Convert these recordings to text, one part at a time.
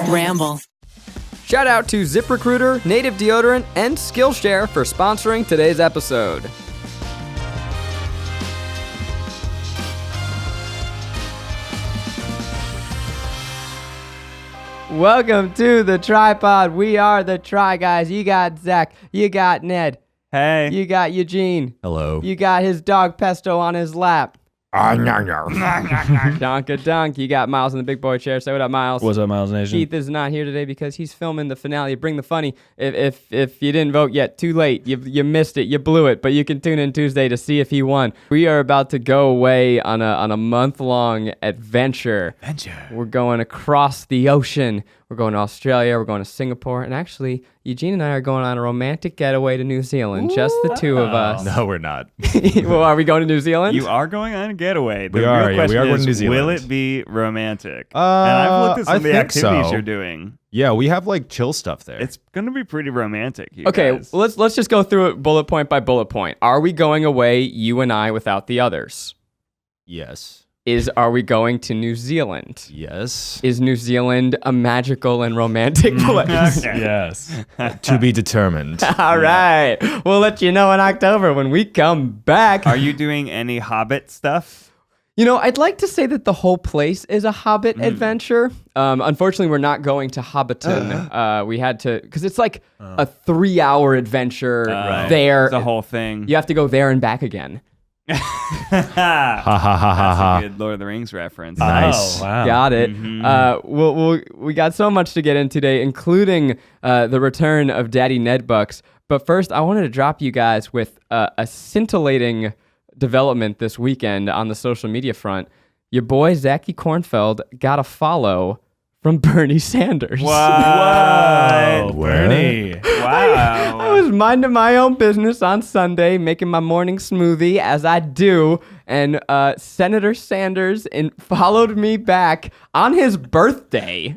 Ramble. Shout out to ZipRecruiter, Native Deodorant, and Skillshare for sponsoring today's episode. Welcome to the TryPod. We are the Try Guys. You got Zach. You got Ned. Hey. You got Eugene. Hello. You got his dog Pesto on his lap. Donka-dunk. You got Miles in the big boy chair. Say what up, Miles. What's up, Miles Nation? Keith is not here today because he's filming the finale of Bring the Funny. If you didn't vote yet, too late. You missed it. You blew it. But you can tune in Tuesday to see if he won. We are about to go away on a month-long adventure. We're going across the ocean. We're going to Australia. We're going to Singapore. And actually, Eugene and I are going on a romantic getaway to New Zealand. Ooh. Just the two of us. No, we're not. Well, are we going to New Zealand? You are going on a getaway. The we real are question going is, to New Zealand. will it be romantic? And I've looked at some of the activities you're doing. Yeah, we have like chill stuff there. It's going to be pretty romantic, you Okay, guys. let's just go through it bullet point by bullet point. Are we going away, you and I, without the others? Yes. Are we going to New Zealand? Yes. Is New Zealand a magical and romantic place? Yes. To be determined. All right. We'll let you know in October when we come back. Are you doing any Hobbit stuff? You know, I'd like to say that the whole place is a Hobbit adventure. Unfortunately, we're not going to Hobbiton. We had to, because it's like a 3-hour adventure there. It's the whole thing. You have to go there and back again. Ha ha ha ha ha. That's a good Lord of the Rings reference. Nice. Oh, wow. Got it. We got so much to get in today, including the return of Daddy Ned Bucks. But first, I wanted to drop you guys with a scintillating development this weekend on the social media front. Your boy, Zachy Kornfeld, got a follow from Bernie Sanders. Wow. Bernie. Wow. I was minding my own business on Sunday, making my morning smoothie, as I do, and Senator Sanders followed me back on his birthday.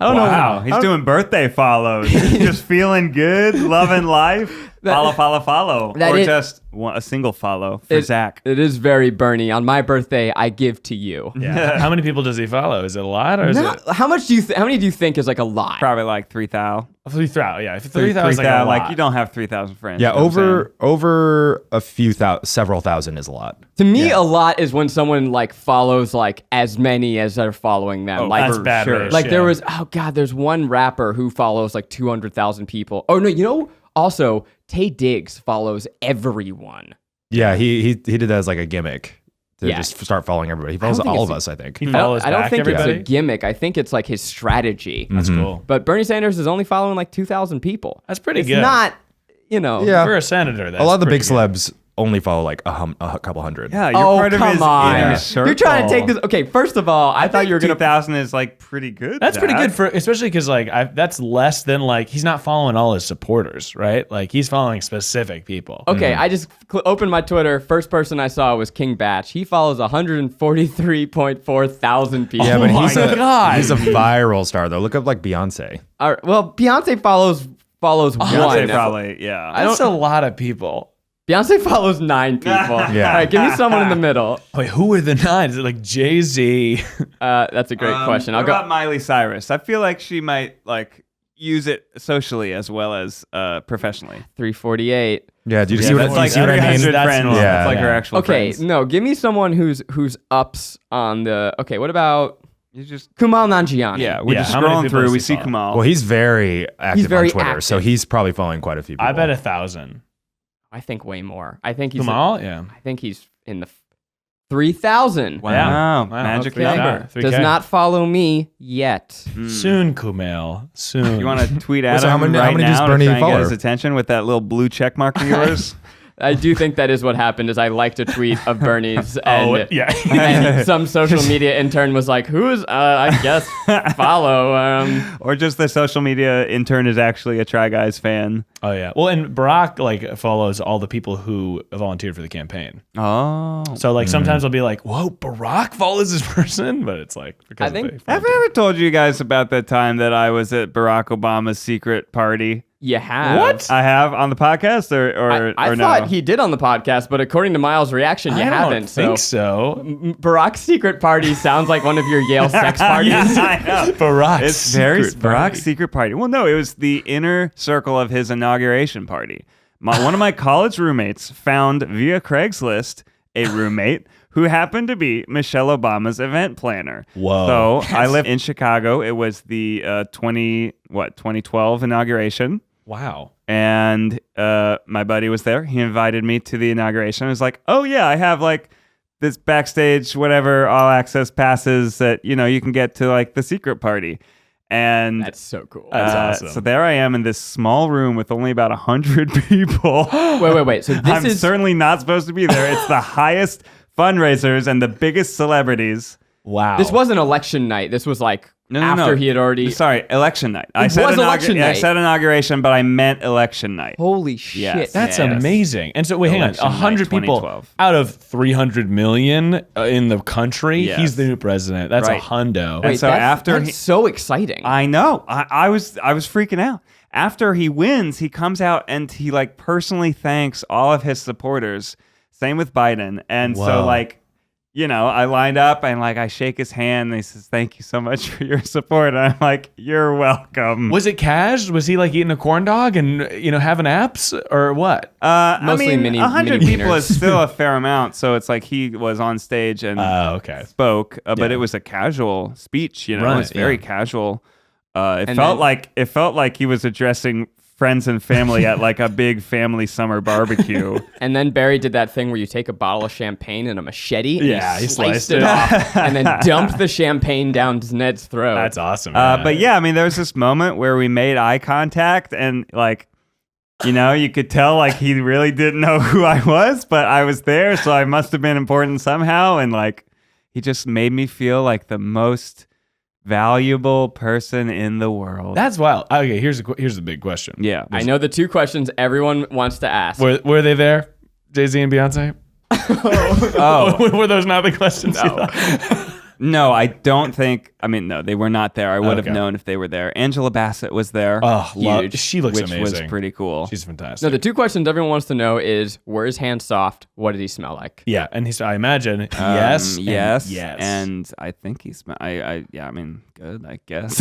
I don't know. Wow, he's doing birthday follows. Just feeling good, loving life. Follow. Or just a single follow for Zach. It is very Bernie. On my birthday, I give to you. Yeah. How many people does he follow? Is it a lot or is it? How many do you think is like a lot? Probably like 3,000. 3,000. Yeah, 3,000 is like a lot. Like you don't have 3,000 friends. Yeah, you know what I'm over a few several thousand is a lot. To me, a lot is when someone like follows like as many as are following them. Oh, like that's bad. sure. Like there was, there's one rapper who follows like 200,000 people. Oh no, also Tay Diggs follows everyone. Yeah, he did that as like a gimmick to Yeah. just start following everybody. He follows all of us, I think. He follows I don't back think everybody? it's a gimmick. I think it's like his strategy. That's cool. But Bernie Sanders is only following like 2,000 people. That's pretty It's good. not, Yeah. For a senator, that's A lot of the pretty big good. celebs only follow like a couple hundred. Yeah, you're Oh, part of his come on. inner circle. You're trying to take this. Okay, first of all, I thought you were going to. 2,000 is like pretty good. That's pretty Zach. good for, especially because like that's less than like he's not following all his supporters, right? Like he's following specific people. Okay, I just opened my Twitter. First person I saw was King Batch. He follows 143.4 thousand people. Yeah, but he's God. a viral star though. Look up like Beyonce. Well, Beyonce follows Beyonce one. probably, yeah. That's a lot of people. Beyonce follows 9 people. Yeah. All right, give me someone in the middle. Wait, who are the 9? Is it like Jay-Z? That's a great question. What I'll go. about Miley Cyrus? I feel like she might like use it socially as well as professionally. 348. Yeah, do you Yeah, see what, that's you like see what I mean? 300 That's friends. normal. That's like Yeah. her actual Okay, friends. no, give me someone who's ups on the. Okay, what about You just Kumail Nanjiani? yeah, we're just how many scrolling people through. does We he see follow? Kumail. Well, he's very active very on Twitter, active. so he's probably following quite a few people. I bet 1,000. I think way more. I think he's. Kumail? Yeah. I think he's in the 3,000. wow, Yeah. magic Okay. number. 3K. Does not follow me yet. Soon, Kumail. Soon. You want to tweet at So how him many- right how many does now Bernie to try and follow? get his attention with that little blue check mark of yours? I do think that is what happened. Is I liked a tweet of Bernie's, and, yeah. and some social media intern was like, "Who's? I guess follow." Or just the social media intern is actually a Try Guys fan. Oh, yeah. Well, and Barack like follows all the people who volunteered for the campaign. Oh. So like sometimes I'll be like, whoa, Barack follows this person? But it's like, because I think- they Have I ever told you guys about that time that I was at Barack Obama's secret party? You have. What? I have on the podcast, or I no? thought he did on the podcast, but according to Miles' reaction, you I haven't. don't think so. Barack's secret party sounds like one of your Yale sex parties. I know. Barack's It's very secret party. Barack's secret party. Well, no, it was the inner circle of his inauguration party. One of my college roommates found via Craigslist a roommate who happened to be Michelle Obama's event planner. Whoa. So I live in Chicago. It was the 2012 inauguration. Wow. And my buddy was there. He invited me to the inauguration. I was like, oh yeah, I have like this backstage, whatever, all access passes that, you can get to like the secret party. And That's so cool. That's awesome. So there I am in this small room with only about 100 people. Wait. So this I'm is certainly not supposed to be there. It's the highest fundraisers and the biggest celebrities. Wow. this wasn't election night. This was like after he had already. Sorry, election night. I was election night. I said inauguration, but I meant election night. Holy shit! Yes. That's Yes. amazing. And so, wait, hang on. Election night 100 people 2012. out of 300 million in the country. Yes. He's the new president. That's Right. a hundo. And so after that's so exciting. I know. I was freaking out. After he wins, he comes out and he like personally thanks all of his supporters. Same with Biden. And Whoa. so like, I lined up and like I shake his hand and he says, "Thank you so much for your support." And I'm like, "You're welcome." Was it cash? Was he like eating a corn dog and having apps or what? Mostly mini 100 mini people wieners. is still a fair amount. So it's like he was on stage and Okay. spoke, but Yeah. it was a casual speech. Right, It was very yeah. casual. It And felt then- like he was addressing friends and family at like a big family summer barbecue. And then Barry did that thing where you take a bottle of champagne and a machete. And Yeah, he sliced it it. off, and then dumped the champagne down Ned's throat. That's awesome. But yeah, I mean, there was this moment where we made eye contact and like, you could tell like he really didn't know who I was, but I was there, so I must have been important somehow. And like, he just made me feel like the most valuable person in the world. That's wild. Okay, here's the big question. Yeah. I know the two questions everyone wants to ask. Were they there, Jay-Z and Beyonce? Oh. Were those not the questions? No. No, I don't think. I mean, no, they were not there. I would Okay. have known if they were there. Angela Bassett was there. Oh, Huge. she looks which amazing. was pretty cool. She's fantastic. No, the two questions everyone wants to know is, were his hands soft? What did he smell like? Yeah, and I imagine yes, yes, and yes. and I think he's. I mean, good. I guess.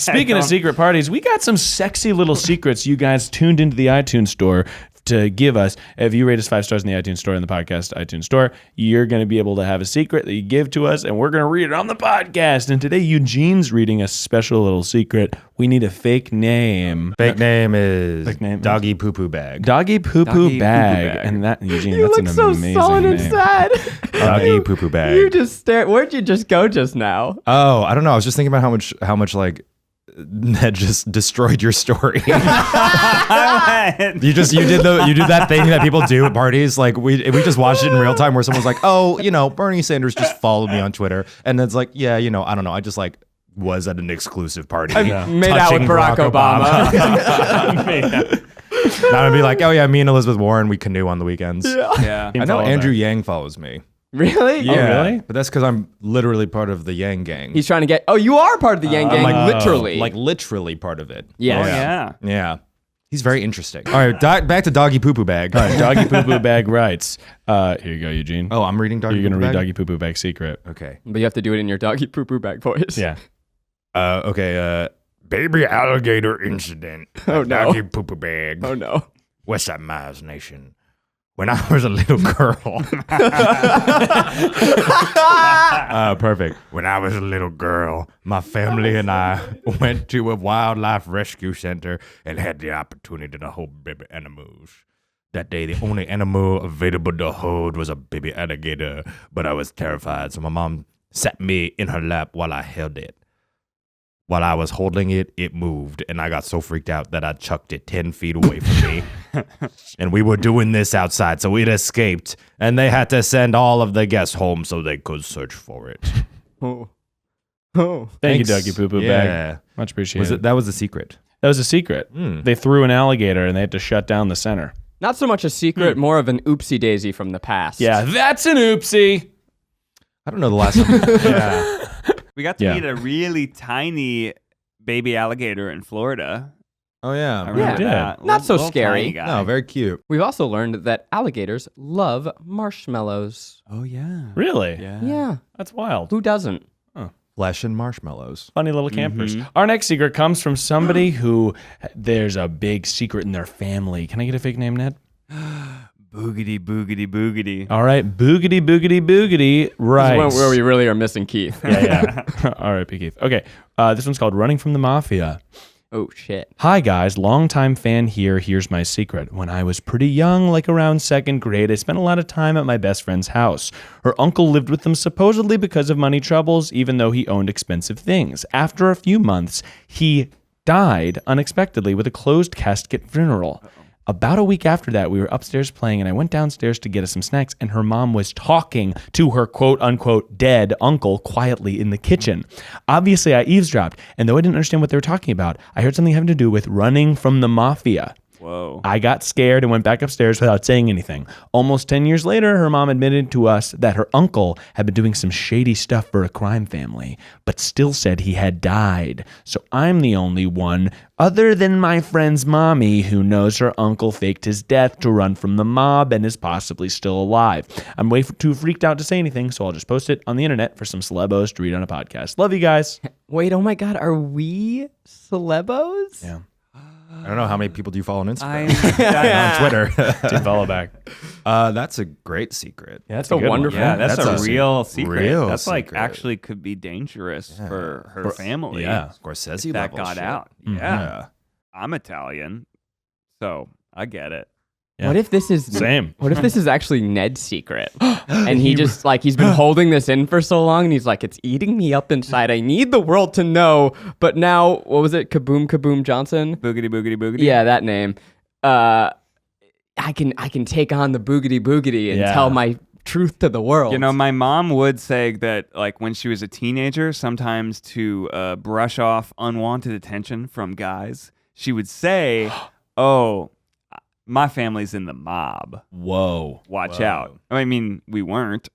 Speaking of secret parties, we got some sexy little secrets you guys tuned into the iTunes store to give us. If you rate us 5 stars in the iTunes store, in the podcast iTunes store, you're going to be able to have a secret that you give to us, and we're going to read it on the podcast. And today, Eugene's reading a special little secret. We need a fake name. Fake name is Fake name. Doggy Poo Poo Bag. Doggy Poo Poo Doggy Bag. Poo Poo Bag. And that, Eugene, You that's look an so amazing sullen and name. sad. Doggy Poo Poo Bag. You just stared. Where'd you just go just now? Oh, I don't know. I was just thinking about how much like Ned just destroyed your story. You did that thing that people do at parties. Like we just watched it in real time where someone's like, "Oh, Bernie Sanders just followed me on Twitter," and it's like, "Yeah, I don't know. I just like was at an exclusive party, Made out with touching Barack Obama. Now I'd be like, "Oh yeah, me and Elizabeth Warren, we canoe on the weekends." Yeah. I know Andrew Yang follows me. Really? Oh, really? But that's because I'm literally part of the Yang gang. He's trying to get. Oh, you are part of the Yang gang, literally. like literally part of it. yes. Oh yeah. Yeah. He's very interesting. All right, back to Doggy Poo Poo Bag. All right, Doggy Poo Poo Bag writes. Here you go, Eugene. Oh, I'm reading Doggy You're Poo going to Poo read Bag? Doggy Poo Poo Bag secret. Okay. But you have to do it in your doggy poo poo bag voice. Yeah. Okay. Baby alligator incident. Oh, no. Doggy Poo Poo Bag. Oh no. West Side Miles Nation. When I was a little girl. Perfect. When I was a little girl, my family and I went to a wildlife rescue center and had the opportunity to hold baby animals. That day, the only animal available to hold was a baby alligator, but I was terrified, so my mom sat me in her lap while I held it. While I was holding it, it moved, and I got so freaked out that I chucked it 10 feet away from me. And we were doing this outside, so it escaped, and they had to send all of the guests home so they could search for it. Oh. Oh. Thank you, Thanks. Doggy Poo Poo Yeah. Bag. Much appreciated. That was the secret. That was a secret. They threw an alligator and they had to shut down the center. Not so much a secret, more of an oopsie daisy from the past. Yeah, that's an oopsie. I don't know the last time. Yeah. We got to meet a really tiny baby alligator in Florida. Oh, yeah. I remember Yeah. that. Not so Little scary. tiny guy. No, very cute. We've also learned that alligators love marshmallows. Oh yeah. Really? Yeah. That's wild. Who doesn't? Flesh and marshmallows. Funny little campers. Our next secret comes from somebody who there's a big secret in their family. Can I get a fake name, Ned? Boogity, boogity, boogity. All right. Boogity, boogity, boogity. Right. This is where we really are missing Keith. Yeah. All right, Big Keith. Okay. This one's called Running from the Mafia. Oh, shit. Hi guys, longtime fan here. Here's my secret. When I was pretty young, like around second grade, I spent a lot of time at my best friend's house. Her uncle lived with them supposedly because of money troubles, even though he owned expensive things. After a few months, he died unexpectedly with a closed casket funeral. About a week after that, we were upstairs playing, and I went downstairs to get us some snacks, and her mom was talking to her quote-unquote dead uncle quietly in the kitchen. Obviously, I eavesdropped, and though I didn't understand what they were talking about, I heard something having to do with running from the mafia. Whoa. I got scared and went back upstairs without saying anything. Almost 10 years later, her mom admitted to us that her uncle had been doing some shady stuff for a crime family, but still said he had died. So I'm the only one, other than my friend's mommy, who knows her uncle faked his death to run from the mob and is possibly still alive. I'm way too freaked out to say anything, so I'll just post it on the internet for some celebos to read on a podcast. Love you guys. Wait, oh my God, are we celebos? Yeah. I don't know how many people do you follow on Instagram. I'm on Twitter. Dude, follow back. That's a great secret. Yeah, that's a a good wonderful- one. Yeah, that's That's a a real secret. real That's like secret. actually could be dangerous for her family. Yeah. Scorsese If that level got shit. out. Mhm. Yeah. I'm Italian, so I get it. Yeah. What if this is Same. What if this is actually Ned's secret? And he just like he's been holding this in for so long and he's like, it's eating me up inside. I need the world to know. But now, what was it? Kaboom Kaboom Johnson? Boogity, boogity, boogity. Yeah, that name. I can take on the boogity boogity and Yeah. tell my truth to the world. You know, my mom would say that, like, when she was a teenager, sometimes to brush off unwanted attention from guys, she would say, "Oh, my family's in the mob. Whoa. Watch Whoa. out." I mean, we weren't,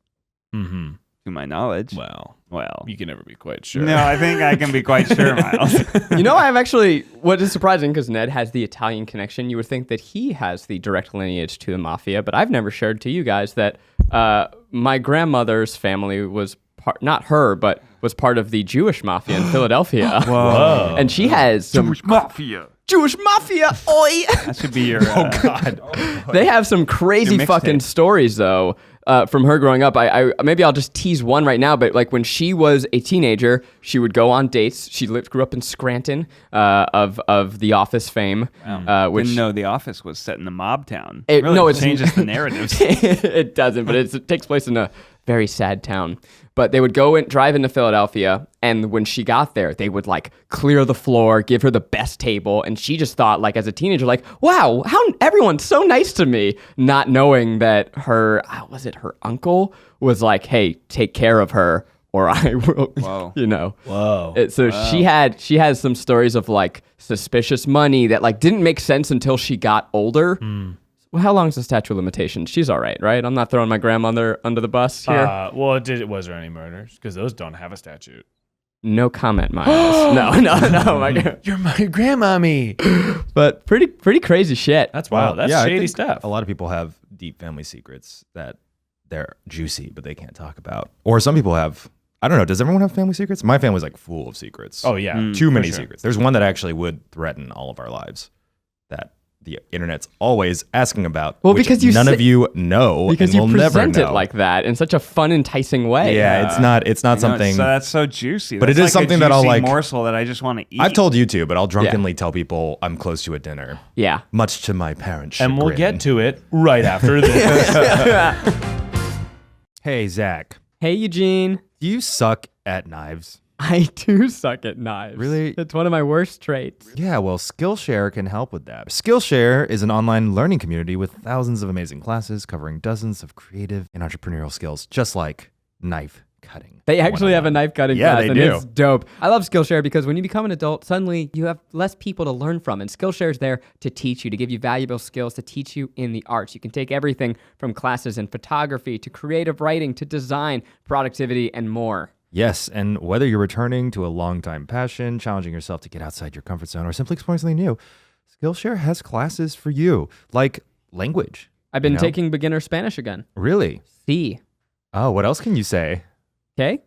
Mm-hmm. to my knowledge. Well, you can never be quite sure. No, I think I can be quite sure, Miles. You know, I've actually, what is surprising, because Ned has the Italian connection, you would think that he has the direct lineage to the mafia, but I've never shared to you guys that my grandmother's family was not her, but was part of the Jewish mafia in Philadelphia. Whoa. And she has some Mafia. Jewish mafia, oi! That should be your. God. They have some crazy Your fucking mixtape. stories though. From her growing up, I maybe I'll just tease one right now. But like when she was a teenager, she would go on dates. She grew up in Scranton, of The Office fame, which Didn't know The Office was set in a mob town. It- really no, it's- changes the narratives. it doesn't, but it takes place in a very sad town. But they would go and drive into Philadelphia, and when she got there, they would like clear the floor, give her the best table, and she just thought, like as a teenager, like, wow, how everyone's so nice to me, not knowing that her uncle was like, hey, take care of her, or I will, Whoa. you know. Whoa. She has some stories of like suspicious money that like didn't make sense until she got older. Well, how long is the statute of limitations? She's all right? I'm not throwing my grandmother under the bus here. Well, was there any murders? Because those don't have a statute. No comment, Miles. No. You're my grandmommy. But pretty crazy shit. That's wild. That's I shady think stuff. A lot of people have deep family secrets that they're juicy, but they can't talk about. Or some people have, I don't know, does everyone have family secrets? My family's like full of secrets. Oh, yeah. Too many sure. secrets. There's one that actually would threaten all of our lives that the internet's always asking about. Well, which because you none say- of you know, because and you will never present know. it like that in such a fun, enticing way. Yeah, it's not I know, something. that's so juicy. But That's it is like something a that I'll, juicy like- morsel that I just want to eat. I've told you to, but I'll drunkenly tell people I'm close to a dinner, Yeah. much to my parents' And we'll chagrin. get to it right after this. Hey, Zach, Hey, Eugene. do you suck at knives? I do suck at knives. Really? It's one of my worst traits. Yeah, well, Skillshare can help with that. Skillshare is an online learning community with thousands of amazing classes covering dozens of creative and entrepreneurial skills, just like knife cutting. They actually have a knife cutting Yeah, class, they and do. it's dope. I love Skillshare because when you become an adult, suddenly you have less people to learn from, and Skillshare is there to teach you, to give you valuable skills, to teach you in the arts. You can take everything from classes in photography to creative writing to design, productivity, and more. Yes, and whether you're returning to a longtime passion, challenging yourself to get outside your comfort zone, or simply exploring something new, Skillshare has classes for you, like language. I've been You know? taking beginner Spanish again. Really? Sí. Oh, what else can you say? Okay.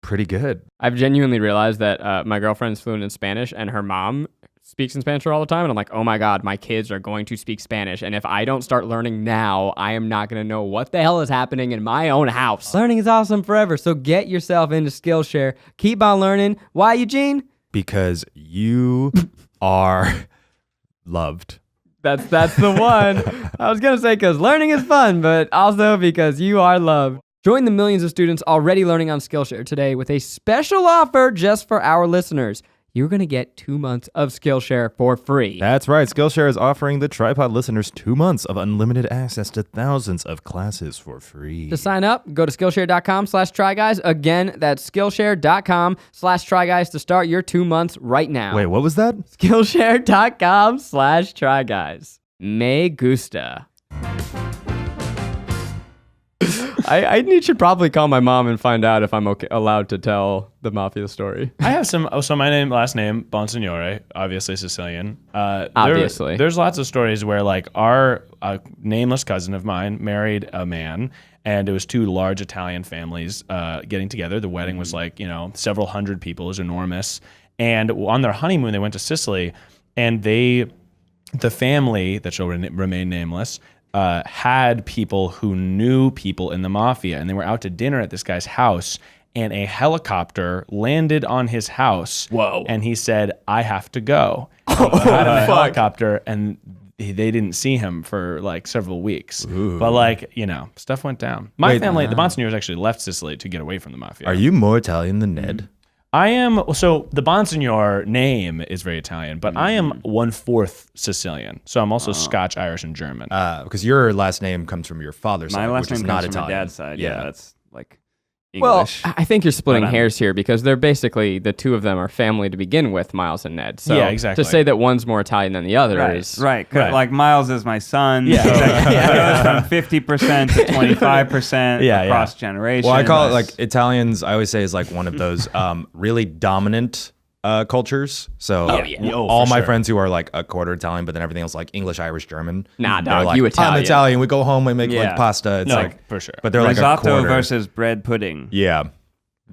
Pretty good. I've genuinely realized that my girlfriend's fluent in Spanish and her mom speaks in Spanish to her all the time. And I'm like, oh my God, my kids are going to speak Spanish. And if I don't start learning now, I am not going to know what the hell is happening in my own house. Learning is awesome forever. So get yourself into Skillshare. Keep on learning. Why, Eugene? Because you are loved. That's the one. I was going to say because learning is fun, but also because you are loved. Join the millions of students already learning on Skillshare today with a special offer just for our listeners. You're going to get 2 months of Skillshare for free. That's right. Skillshare is offering the TryPod listeners 2 months of unlimited access to thousands of classes for free. To sign up, go to Skillshare.com/tryguys. Again, that's Skillshare.com/tryguys to start your 2 months right now. Wait, what was that? Skillshare.com/tryguys. Me gusta. I should probably call my mom and find out if I'm allowed to tell the Mafia story. I have some. So my last name, Bonsignore, obviously Sicilian. Obviously. There's lots of stories where like our nameless cousin of mine married a man, and it was 2 large Italian families getting together. The wedding was like, several hundred people. It was enormous. And on their honeymoon, they went to Sicily, and the family that shall remain nameless had people who knew people in the mafia, and they were out to dinner at this guy's house, and a helicopter landed on his house. Whoa. And he said, I have to go. Out of the helicopter, and they didn't see him for like several weeks. Ooh. But like, stuff went down. My Wait, family, the Bonsignores, actually left Sicily to get away from the mafia. Are you more Italian than Ned? I am, so the Bonsignore name is very Italian, but I am 1/4 Sicilian. So I'm also Scotch, Irish, and German. Because your last name comes from your father's My side, last which name is not comes from my Italian. dad's side. Yeah, that's like Well, English. I think you're splitting But, hairs here because they're basically, the 2 of them are family to begin with, Miles and Ned. So Yeah, exactly. to say that one's more Italian than the other is... Right. Right. Like Miles is my son. Yeah. So it goes from 50% to 25% across generations. Well, I call it like Italians, I always say is like one of those really dominant cultures. So all my friends who are like a quarter Italian, but then everything else like English, Irish, German. Nah, they're dog, like, you Italian. I'm Italian. We go home, we make Yeah. like pasta. It's No, like for sure. But they're like a risotto quarter. versus bread pudding. Yeah.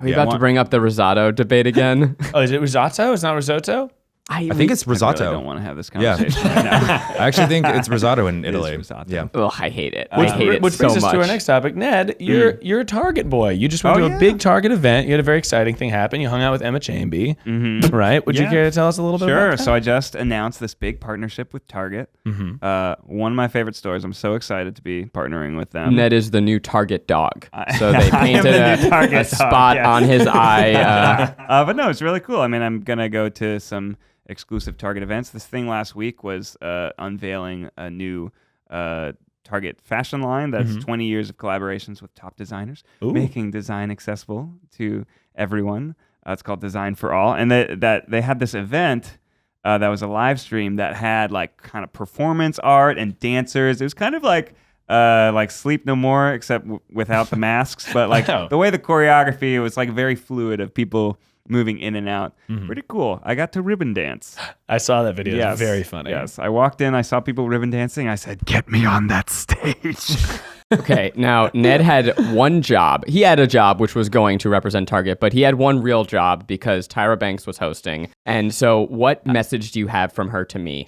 Are you about to bring up the risotto debate again? Oh, is it risotto? It's not risotto? I think it's risotto. I really don't want to have this Yeah. conversation right now. I actually think it's risotto in It is Italy. risotto. Yeah. Ugh, I hate it. Which, I hate it which so brings us much. to our next topic. Ned, you're a Target boy. You just went to a big Target event. You had a very exciting thing happen. You hung out with Emma Chamby, right? Would you Yeah. care to tell us a little bit about Sure. that? So I just announced this big partnership with Target. One of my favorite stores. I'm so excited to be partnering with them. Ned is the new Target dog. So they I am painted the new a Target dog, spot yes. on his eye. But no, it's really cool. I mean, I'm gonna go to some exclusive Target events. This thing last week was unveiling a new Target fashion line that's 20 years of collaborations with top designers, making design accessible to everyone. It's called Design for All, and they had this event that was a live stream that had like kind of performance art and dancers. It was kind of like Sleep No More, except without the masks. But like the way the choreography, it was like very fluid of people moving in and out. Pretty cool. I got to ribbon dance. I saw that video. Yes. It's very funny. Yes. I walked in, I saw people ribbon dancing. I said, get me on that stage. Okay, now Ned had one job. He had a job which was going to represent Target, but he had one real job because Tyra Banks was hosting. And so what message do you have from her to me?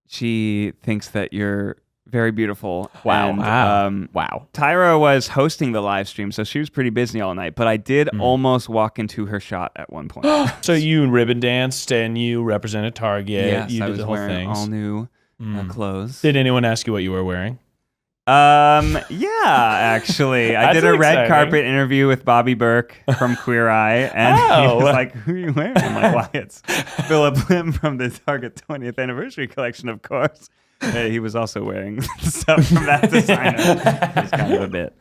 She thinks that you're very beautiful. Wow. And, Wow. Tyra was hosting the live stream, so she was pretty busy all night. But I did almost walk into her shot at one point. So you ribbon danced and you represented Target. Yes, you I did was the whole wearing thing. all new clothes. Did anyone ask you what you were wearing? Yeah, actually, I That's did a red exciting. carpet interview with Bobby Burke from Queer Eye, and he Oh. was like, "Who are you wearing?" I'm like, "Why, it's Philip Lim from the Target 20th anniversary collection, of course." He was also wearing stuff from that designer. It was kind of a bit.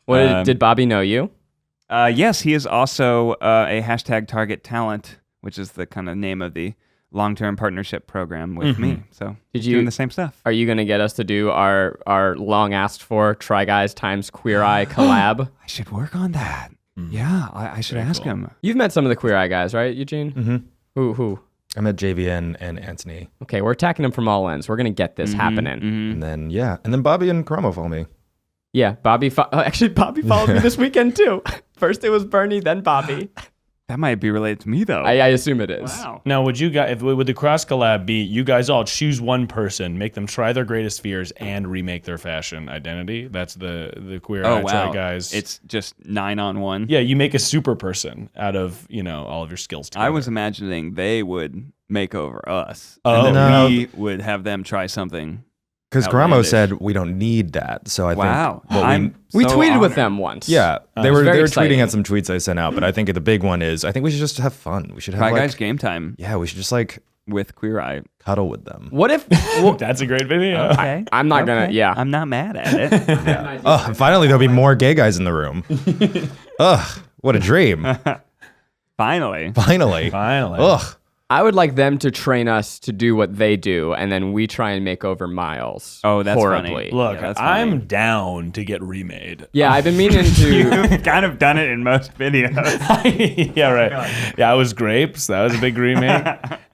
What did Bobby know you? Yes, he is also a hashtag Target talent, which is the kind of name of the long-term partnership program with me. So Did doing you- the same stuff. Are you going to get us to do our long asked for Try Guys times Queer Eye collab? I should work on that. Yeah, I should ask him. You've met some of the Queer Eye guys, right, Eugene? Mm-hmm. Who? I met JVN and Anthony. Okay, we're attacking them from all ends. We're gonna get this happening. And then Bobby and Chromo follow me. Yeah, Bobby. Actually, Bobby followed me this weekend too. First it was Bernie, then Bobby. That might be related to me though. I assume it is. Wow. Now, would you guys, would the cross collab be you guys all choose one person, make them try their greatest fears, and remake their fashion identity? That's the queer eye try guys. It's just 9-on-1. Yeah, you make a super person out of all of your skills together. I was imagining they would make over us. Oh. And No. then we would have them try something. Because Chromo Outlandish. said we don't need that. So I Wow. think I'm We so tweeted with honored. them once. they was were very tweeting exciting. at some tweets I sent out, but I think the big one is I think we should just have fun. We should have Try like Guys Game Time yeah, we should just like with Queer Eye. cuddle with them. What if? That's a great video. Okay. I'm not gonna. Yeah. I'm not mad at it. Oh, and finally there'll be more gay guys in the room. Ugh, what a dream. Finally. Finally. Finally. Ugh. I would like them to train us to do what they do, and then we try and make over Miles. Oh, that's horribly. funny. Look, Yeah, that's I'm funny. down to get remade. Yeah, I've been meaning to. You've kind of done it in most videos. Yeah, right. Yeah, I was Grapes. That was a big remake.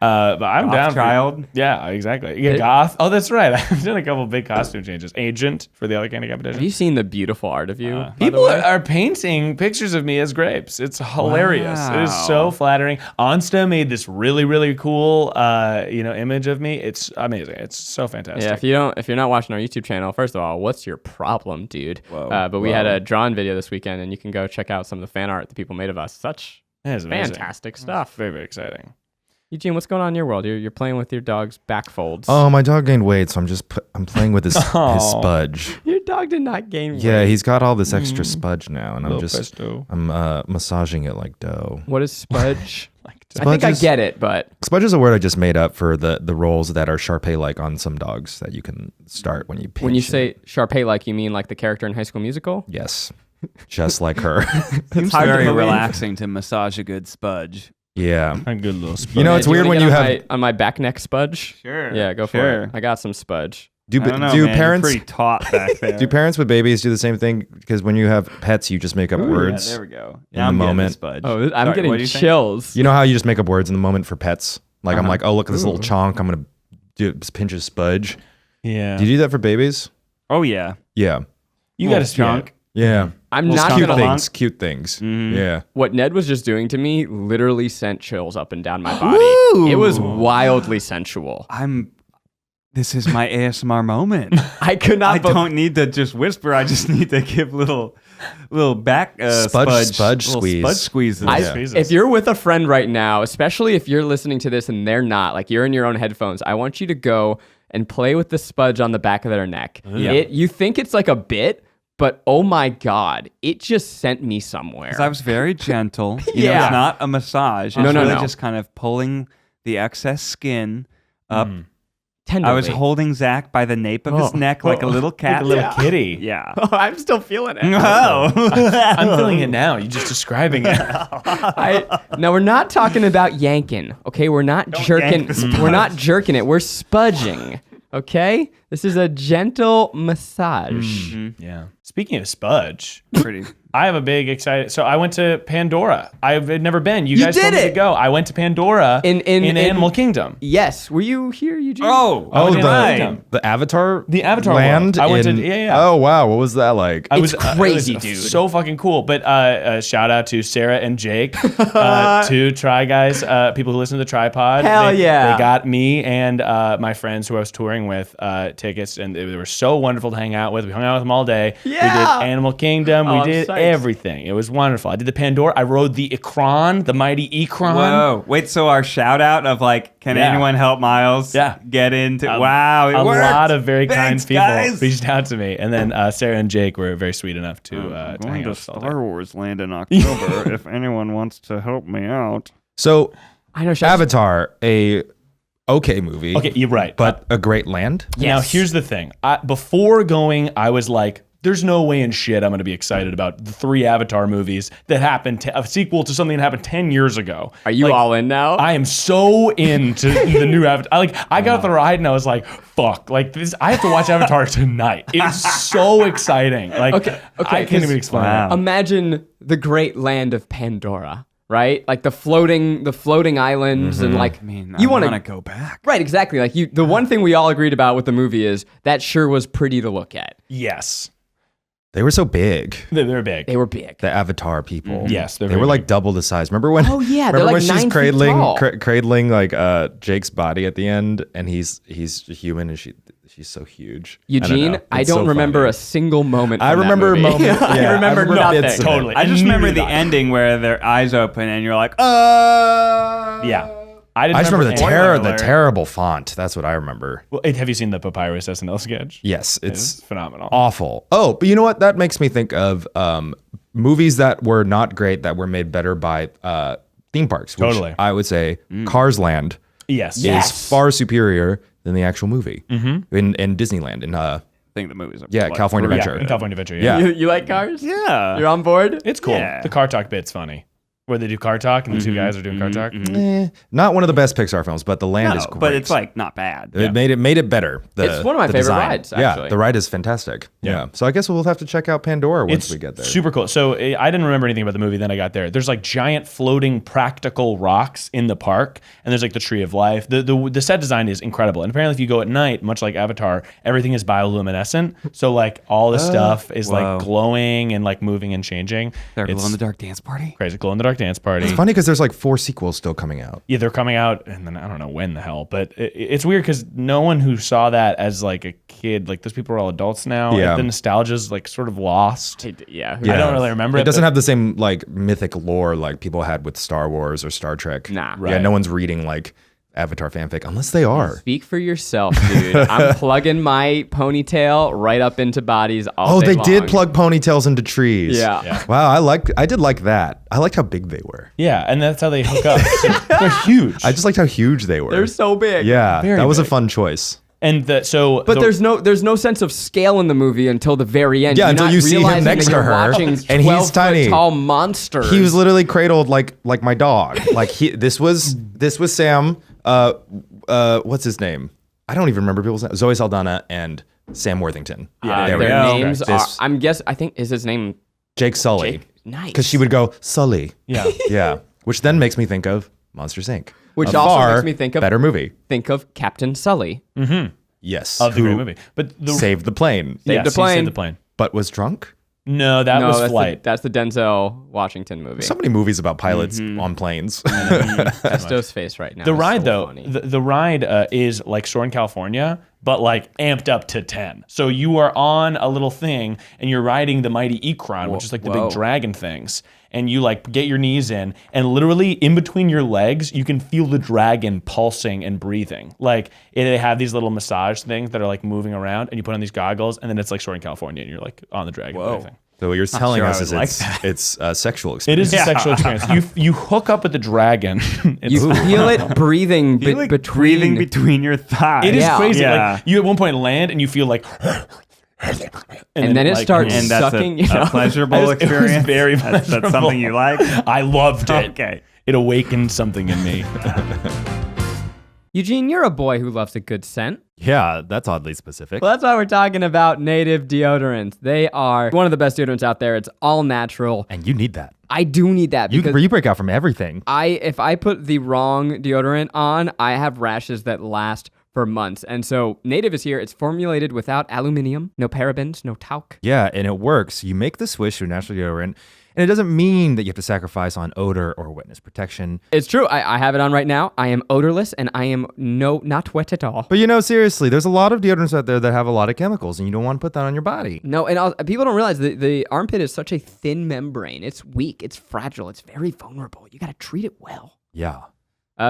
But I'm down. Child. Yeah, exactly. Yeah, Goth. Oh, that's right. I've done a couple big costume changes. Agent for the other candy Have competition. you seen the beautiful art of you? by the People way? are painting pictures of me as Grapes. It's hilarious. It is so flattering. Onsta made this really, really cool, image of me. It's amazing. It's so fantastic. Yeah, if you're not watching our YouTube channel, first of all, what's your problem, dude? But we had a drawn video this weekend, and you can go check out some of the fan art that people made of us. Such It's amazing. fantastic stuff. Very, very exciting. Eugene, what's going on in your world? You're playing with your dog's back folds. Oh, my dog gained weight, so I'm playing with his spudge. Your dog did not gain weight. Yeah, he's got all this extra spudge now, and I'm Little just pesto. I'm massaging it like dough. What is spudge? I Spudge think I is- get it, but Spudge is a word I just made up for the roles that are Shar-Pei like on some dogs that you can start when you pinch when you it. say Shar-Pei, like you mean like the character in High School Musical? Yes, just like her. It's hard to very believe. relaxing to massage a good spudge. Yeah. A good little spudge. You know, it's Do weird wanna when get you on have on my back neck spudge. Sure. Yeah, go for sure. it. I got some spudge. do I don't know, do man. You're parents pretty taut back there. do parents with babies do the same thing? Because when you have pets, you just make up words. Yeah, there we go. In Now the I'm getting moment. Spudge. Oh, I'm Sorry, what getting do you think? chills. You know how you just make up words in the moment for pets? Like I'm like, oh look at this little chonk. I'm gonna pinch his spudge. Yeah. Do you do that for babies? Oh yeah. Yeah. You got a chunk. Yeah. I'm Little not skunk Cute gonna. along. things. Cute things. Mhm. Yeah. What Ned was just doing to me literally sent chills up and down my body. It was wildly sensual. This is my ASMR moment. I could not. I don't need to just whisper. I just need to give little back Spudge little squeeze. spudge squeezes. If you're with a friend right now, especially if you're listening to this and they're not, like you're in your own headphones, I want you to go and play with the spudge on the back of their neck. You think it's like a bit, but oh my God, it just sent me somewhere. 'Cause I was very gentle. You know, Yeah. it's not a massage. It's No, no, really no. just kind of pulling the excess skin up. Tenderly. I was holding Zach by the nape of his neck like a little cat. Like a little kitty. Yeah. Oh, I'm still feeling it. Oh. I'm feeling it now. You're just describing it. Now we're not talking about yanking, okay? We're not jerking. yank the We're not jerking it. We're spudging, okay? This is a gentle massage. Yeah. Speaking of spudge, Pretty. I have a big excited. So I went to Pandora. I've never been. You guys did told me to it! go. I went to Pandora In Animal Kingdom. Yes. Were you here, Eugene? Oh, I went to Animal the Kingdom. Avatar. The Avatar land. world. I went to- in- yeah. Oh wow, what was that like? I It's was crazy, it was dude. So fucking cool. But shout out to Sarah and Jake, two Try Guys, people who listen to the TryPod. Hell yeah. They got me and my friends who I was touring with tickets, and they were so wonderful to hang out with. We hung out with them all day. Yeah. We did Animal Kingdom. Oh, We I'm did psyched. everything. It was wonderful. I did the Pandora. I rode the Ikran, the mighty Ikran. Whoa. Wait, so our shout out of like, can Yeah. anyone help Miles get into wow, it A worked. lot of very Thanks, kind people guys. reached out to me, and then Sarah and Jake were very sweet enough to hang out with us all day. Wars land in October if anyone wants to help me out. So I know. should I- Avatar, a okay movie. Okay, you're right. But a great land. Now, here's the thing. Before going, I was like, there's no way in shit I'm going to be excited about the 3 Avatar movies that happened, a sequel to something that happened 10 years ago. Are you Like, all in now? I am so into the new Avatar. I got off the ride and I was like, fuck. Like, this, I have to watch Avatar tonight. It's so exciting. Like, Okay, I can't even 'cause- explain Wow. it. Imagine the great land of Pandora. right? Like the floating islands and like I mean, you I want want to to go back. right, exactly. Like the one thing we all agreed about with the movie is that sure was pretty to look at. Yes. They were so big. They're big. They were big. The Avatar people. Yes, they very were like big. double the size. Remember when? Oh, yeah, they're remember like when 9 she's feet cradling, tall. cradling like Jake's body at the end, and he's human, and she's so huge. Eugene, I don't remember a single moment. I from that remember a movie. moment. I Yeah, remember I remember nothing. bits of it. Totally. I just Neither remember did the I. ending where their eyes open and you're like, Yeah. I just remember the alert. terrible font. That's what I remember. Well, have you seen the Papyrus SNL sketch? Yes, It's it's phenomenal. awful. Oh, but you know what? That makes me think of movies that were not great that were made better by theme parks. Which Totally. I would say Cars Land Yes. is far superior than the actual movie in Disneyland. In I think the movies are California Yeah, Adventure. in California Adventure. Yeah. You like cars? Yeah. You're on board? It's cool. Yeah. The car talk bit's funny. Where they do car talk and the two guys are doing car talk. Not one of the best Pixar films, but the land is No, great. but it's like not bad. It made it better. It's one of my the favorite design. rides, Yeah, actually. the ride is fantastic. Yeah. So I guess we'll have to check out Pandora once It's we get there. super cool. So I didn't remember anything about the movie. Then I got there. There's like giant floating practical rocks in the park, and there's like the Tree of Life. The set design is incredible. And apparently, if you go at night, much like Avatar, everything is bioluminescent. So like all the stuff is Whoa. like glowing and like moving and changing. They're It's glow in the dark dance party. crazy. Glow in the dark dance party. It's funny because there's like 4 sequels still coming out. Yeah, they're coming out, and then I don't know when the hell, but it's weird because no one who saw that as like a kid, like those people are all adults now. Yeah. The nostalgia's like sort of lost. Yeah. I don't really remember it. It doesn't but- have the same like mythic lore like people had with Star Wars or Star Trek. Nah. Yeah, Right. no one's reading like Avatar fanfic unless they are. Speak for yourself, dude. I'm plugging my ponytail right up into bodies all Oh, day they long. did plug ponytails into trees. Yeah. Wow, I did like that. I liked how big they were. Yeah, and that's how they hook up. So they're huge. I just liked how huge they were. They're so big. yeah, Very that was big. a fun choice. And But there's no sense of scale in the movie until the very end. Yeah, You're until not you see him realizing next that to you're her, watching and he's 12-foot tiny. tall monsters. He was literally cradled like my dog. Like this was Sam. What's his name? I don't even remember people's names. Zoe Saldana and Sam Worthington. Yeah, There we their go. names are. This- I think is his name Jake Sully. Jake. Nice. Because she would go Sully. yeah. Yeah, which then makes me think of Monsters Inc. Which A also far makes me think of- better movie. think of Captain Sully. Yes, Of the who great movie. But the saved the plane, yes, the he plane. saved the plane. but was drunk. No, that No, was that's Flight. that's the Denzel Washington movie. So many movies about pilots on planes. Pesto's face right now. The is ride so though, funny. the ride is like Soarin' California, but like amped up to 10. So you are on a little thing and you're riding the mighty Ikran, which is like the Whoa. big dragon things. And you like get your knees in, and literally in between your legs, you can feel the dragon pulsing and breathing. Like they have these little massage things that are like moving around, and you put on these goggles, and then it's like Soaring California, and you're like on the dragon. and everything. So what you're telling sure I us would is like it's a sexual It experience. is a sexual experience. You hook up with the dragon. It's- you feel it breathing Feel like between. breathing between your thighs. It is Yeah. crazy. Yeah. Like you at one point land and you feel like, And then it like, starts And that's sucking. a, you know? a pleasurable It was experience. very That's pleasurable. something you like. I loved it. Okay. It awakened something in me. Eugene, you're a boy who loves a good scent. Yeah, that's oddly specific. Well, that's why we're talking about native deodorants. They are one of the best deodorants out there. It's all natural. And you need that. I do need that You, because you break out from everything. if I put the wrong deodorant on, I have rashes that last for months. And so Native is here. It's formulated without aluminium, no parabens, no talc. Yeah, and it works. You make the switch to a natural deodorant, and it doesn't mean that you have to sacrifice on odor or wetness protection. It's true. I have it on right now. I am odorless and I am not wet at all. But seriously, there's a lot of deodorants out there that have a lot of chemicals, and you don't want to put that on your body. No, and people don't realize the armpit is such a thin membrane. It's weak. It's fragile. It's very vulnerable. You got to treat it well. Yeah.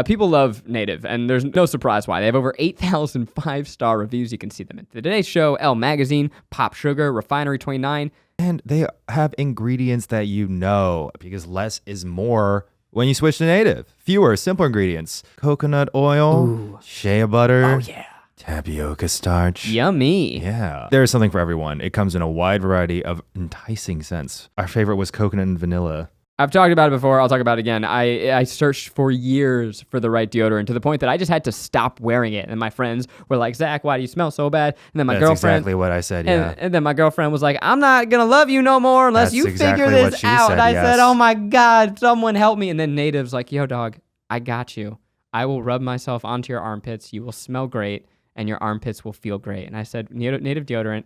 People love Native, and there's no surprise why. They have over 8,000 five-star reviews. You can see them in Today's Show, Elle Magazine, Pop Sugar, Refinery 29. And they have ingredients that you know, because less is more when you switch to Native. Fewer, simpler ingredients. Coconut oil, shea butter. Oh, yeah. Tapioca starch. Yummy. Yeah. There's something for everyone. It comes in a wide variety of enticing scents. Our favorite was coconut and vanilla. I've talked about it before. I'll talk about it again. I searched for years for the right deodorant to the point that I just had to stop wearing it. And my friends were like, Zach, why do you smell so bad? And then my That's girlfriend. exactly what I said, yeah. And then my girlfriend was like, I'm not going to love you no more unless That's you exactly figure what this she out. said, I yes. said, oh my God, someone help me. And then Native's like, yo, dog, I got you. I will rub myself onto your armpits. You will smell great and your armpits will feel great. And I said, Native deodorant,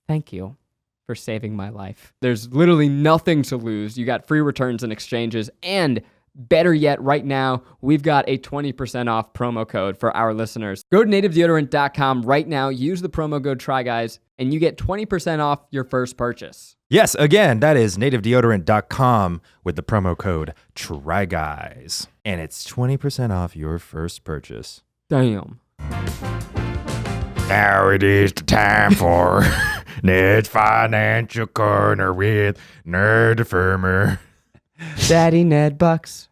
thank you for saving my life. There's literally nothing to lose. You got free returns and exchanges, and better yet, right now, we've got a 20% off promo code for our listeners. Go to nativedeodorant.com right now, use the promo code TRYGUYS, and you get 20% off your first purchase. Yes, again, that is nativedeodorant.com with the promo code TRYGUYS. And it's 20% off your first purchase. Damn. Now it is the time for Ned's Financial Corner with Nerd Fulmer. Daddy Ned Bucks.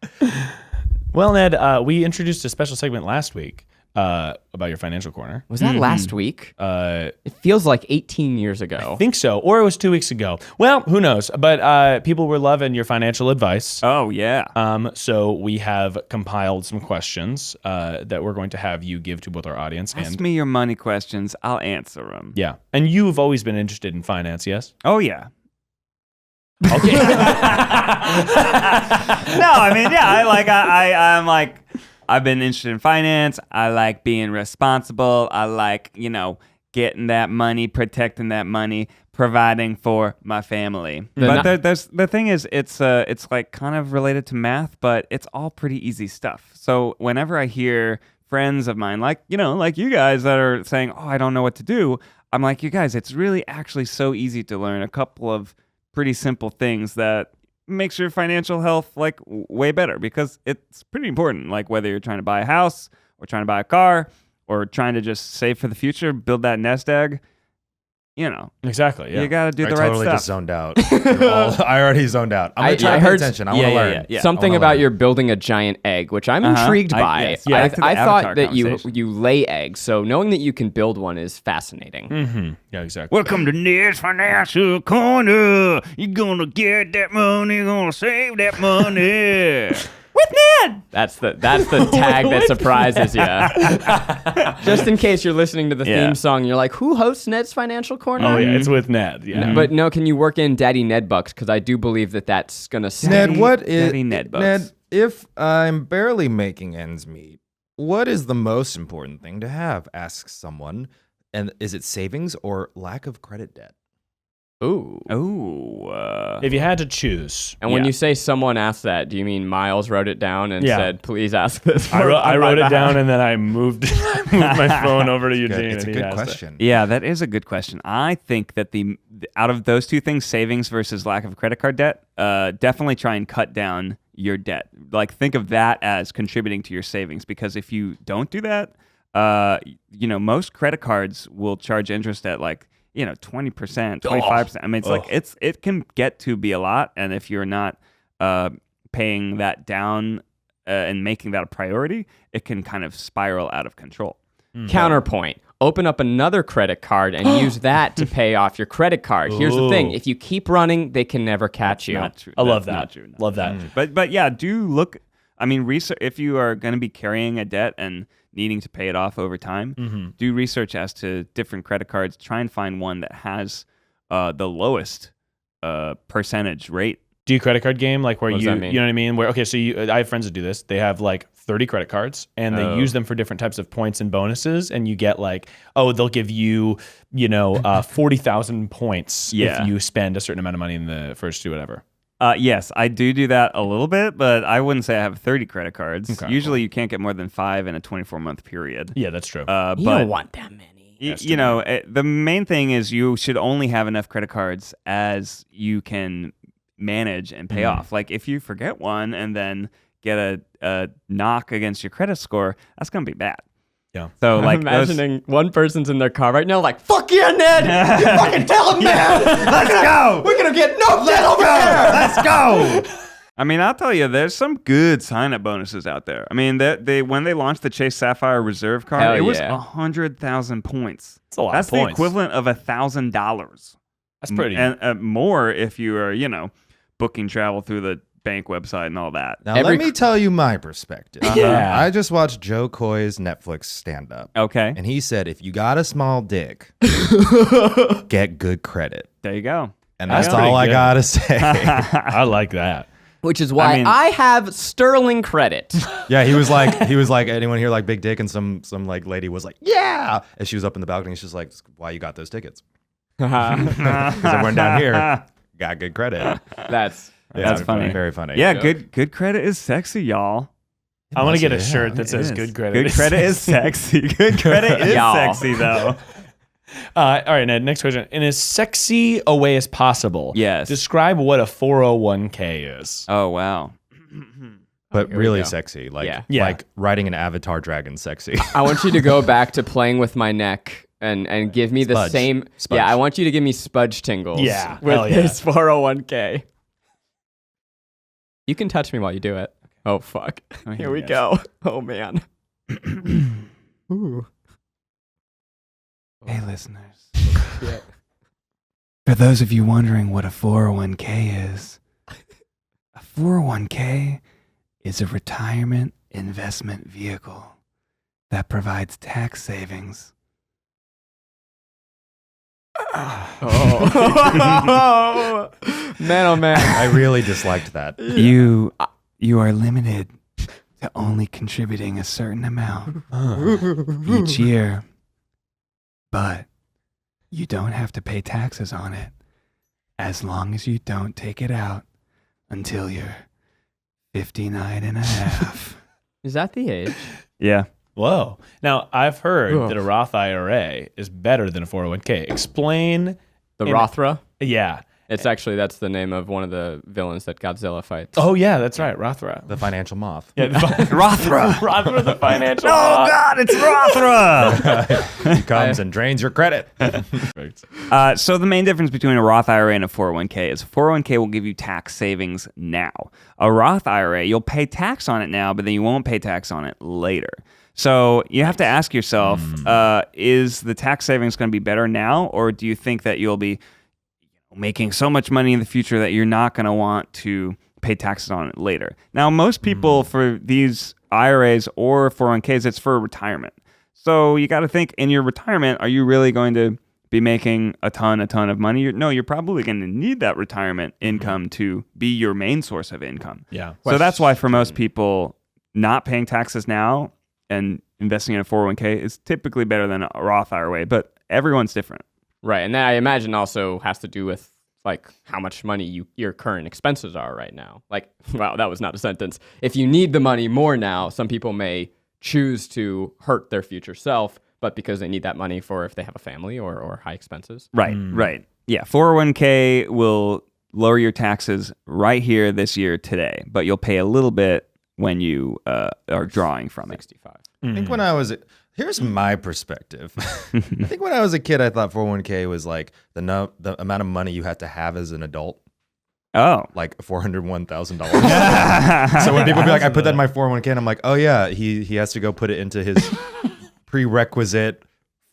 Well, Ned, we introduced a special segment last week about your financial corner. Was that last week? It feels like 18 years ago. I think so, or it was 2 weeks ago. Well, who knows? But people were loving your financial advice. Oh, yeah. So we have compiled some questions that we're going to have you give to both our audience Ask me your money questions. I'll answer them. Yeah, and you've always been interested in finance, yes? Oh, yeah. Okay. No, I mean, yeah, I'm like, I've been interested in finance. I like being responsible. I like, getting that money, protecting that money, providing for my family. But there's the thing is, it's like kind of related to math, but it's all pretty easy stuff. So whenever I hear friends of mine, like you guys that are saying, oh, I don't know what to do, I'm like, you guys, it's really actually so easy to learn a couple of pretty simple things that makes your financial health like way better, because it's pretty important. Like whether you're trying to buy a house or trying to buy a car or trying to just save for the future, build that nest egg, Exactly. Yeah. you got to do I the right totally stuff. just zoned out. I already zoned out. I'm going to try to pay attention. I want to learn. Yeah. Something I wanna about learn. you're building a giant egg, which I'm intrigued by. Yes. Back to the I Avatar thought that conversation. you lay eggs, so knowing that you can build one is fascinating. Mm-hmm. Yeah, exactly. Welcome to Ned's Financial Corner. You're going to get that money, you're going to save that money. With Ned! That's the tag that surprises you. Just in case you're listening to the theme song, you're like, who hosts Ned's Financial Corner? Oh, yeah, it's with Ned. Yeah. But no, can you work in Daddy Ned Bucks? Because I do believe that's going to Ned, what is Daddy Ned Bucks. Ned, if I'm barely making ends meet, what is the most important thing to have? Asks someone. And is it savings or lack of credit debt? Ooh. If you had to choose. And when you say someone asked that, do you mean Miles wrote it down and said, please ask this? I wrote it down and then I moved my phone over to Eugene. It's a and he good asked question. Yeah, that is a good question. I think that the out of those two things, savings versus lack of credit card debt, definitely try and cut down your debt. Like think of that as contributing to your savings, because if you don't do that, most credit cards will charge interest at like 20%, 25%. I mean, it's like it can get to be a lot, and if you're not paying that down and making that a priority, it can kind of spiral out of control. Counterpoint. Open up another credit card and use that to pay off your credit card. Here's the thing. If you keep running, they can never catch you. Not true. I love That's that. Not true. Love that. But yeah, do look. I mean, research if you are going to be carrying a debt and needing to pay it off over time. Do research as to different credit cards. Try and find one that has the lowest percentage rate. Do you credit card game like where What does that mean? you know what I mean? Where so I have friends that do this. They have like 30 credit cards and they use them for different types of points and bonuses, and you get like they'll give you 40,000 points if you spend a certain amount of money in the first two whatever. Yes, I do that a little bit, but I wouldn't say I have 30 credit cards. Okay. Usually you can't get more than 5 in a 24-month period. Yeah, that's true. You But don't want that many. the main thing is you should only have enough credit cards as you can manage and pay off. Like if you forget one and then get a knock against your credit score, that's going to be bad. Yeah. So like I'm imagining one person's in their car right now like, fuck yeah, Ned! You fucking tell him, man! Let's go! We're gonna get no debt over here! Let's go! I mean, I'll tell you, there's some good sign-up bonuses out there. I mean, when they launched the Chase Sapphire Reserve card, Hell it was yeah. 100,000 points. That's a lot That's of points. the equivalent of $1,000. That's pretty. And more if you are, booking travel through the bank website and all that. Now, let me tell you my perspective. Yeah. I just watched Joe Coy's Netflix stand-up. Okay. And he said, if you got a small dick, get good credit. There you go. And that's pretty all I good. got to say. I like that. Which is why I have sterling credit. Yeah, he was like, anyone here like big dick? And some like lady was like, yeah. And she was up in the balcony. She's like, why you got those tickets? Because everyone down here got good credit. That's funny. Very funny. Yeah, good credit is sexy, y'all. I want to get a Yeah, shirt that says It is. good credit. Good credit is sexy. Good credit is Y'all. sexy, though. All right, Ned, next question. In as sexy a way as possible, Yes. describe what a 401k is. Oh, wow. But Here we really go. sexy. Like, Yeah. like riding an avatar dragon sexy. I want you to go back to playing with my neck and give me the Spudge. same. Spudge. Yeah, I want you to give me spudge tingles. Yeah, with hell yeah. this 401k. You can touch me while you do it. Oh fuck! Here we go. Oh man. Ooh. Hey, listeners. For those of you wondering what a 401k is, a 401k is a retirement investment vehicle that provides tax savings. Oh. Man, oh man. I really disliked that. You are limited to only contributing a certain amount each year, but you don't have to pay taxes on it as long as you don't take it out until you're 59 and a half. Is that the age? Yeah. Whoa. Now, I've heard Ugh. that a Roth IRA is better than a 401k. Explain. The In- Rothra? Yeah. It's actually, that's the name of one of the villains that Godzilla fights. Oh, yeah, that's right. Rothra. The financial moth. Yeah, Rothra. Rothra, the financial. Oh, God, it's Rothra. He comes and drains your credit. So the main difference between a Roth IRA and a 401k is a 401k will give you tax savings now. A Roth IRA, you'll pay tax on it now, but then you won't pay tax on it later. So you have to ask yourself, is the tax savings going to be better now, or do you think that you'll be making so much money in the future that you're not going to want to pay taxes on it later? Now, most people for these IRAs or 401ks, it's for retirement. So you got to think, in your retirement, are you really going to be making a ton of money? No, you're probably going to need that retirement income to be your main source of income. Yeah. So that's why for most people, not paying taxes now and investing in a 401k is typically better than a Roth IRA, but everyone's different. Right, and that I imagine also has to do with like how much money your current expenses are right now. Like, wow, that was not a sentence. If you need the money more now, some people may choose to hurt their future self, but because they need that money for if they have a family or high expenses. Right, right. Yeah, 401k will lower your taxes right here this year today, but you'll pay a little bit when you are drawing from it. 65. I think when I was, here's my perspective. I think when I was a kid, I thought 401k was like the amount of money you had to have as an adult. Oh. Like $401,000. So when people be like, I put that in my 401k, and I'm like, oh yeah, he has to go put it into his prerequisite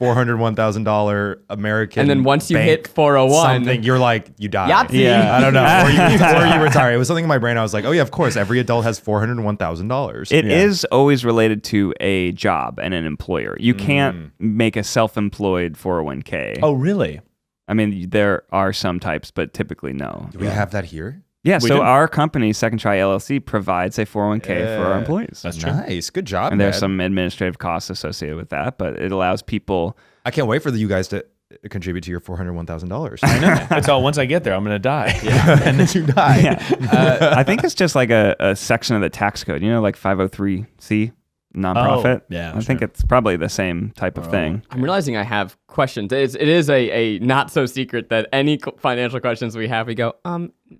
$401,000 American. And then once you bank hit 401, something, you're like, you die. Yahtzee. Yeah. I don't know. Or you retire. It was something in my brain. I was like, oh yeah, of course. Every adult has $401,000. It is always related to a job and an employer. You can't make a self-employed 401k. Oh, really? I mean, there are some types, but typically no. Do we have that here? Yeah, We so do. our company, Second Try LLC, provides a 401k for our employees. That's true. Nice. Good job, And there's Ned. some administrative costs associated with that, but it allows people. I can't wait for you guys to contribute to your $401,000. I know. That's all. Once I get there, I'm going to die. And then you die. I think it's just like a section of the tax code, like 503C, nonprofit. Oh, yeah, I think it's probably the same type of thing. I'm realizing I have questions. It is a not so secret that any financial questions we have, we go,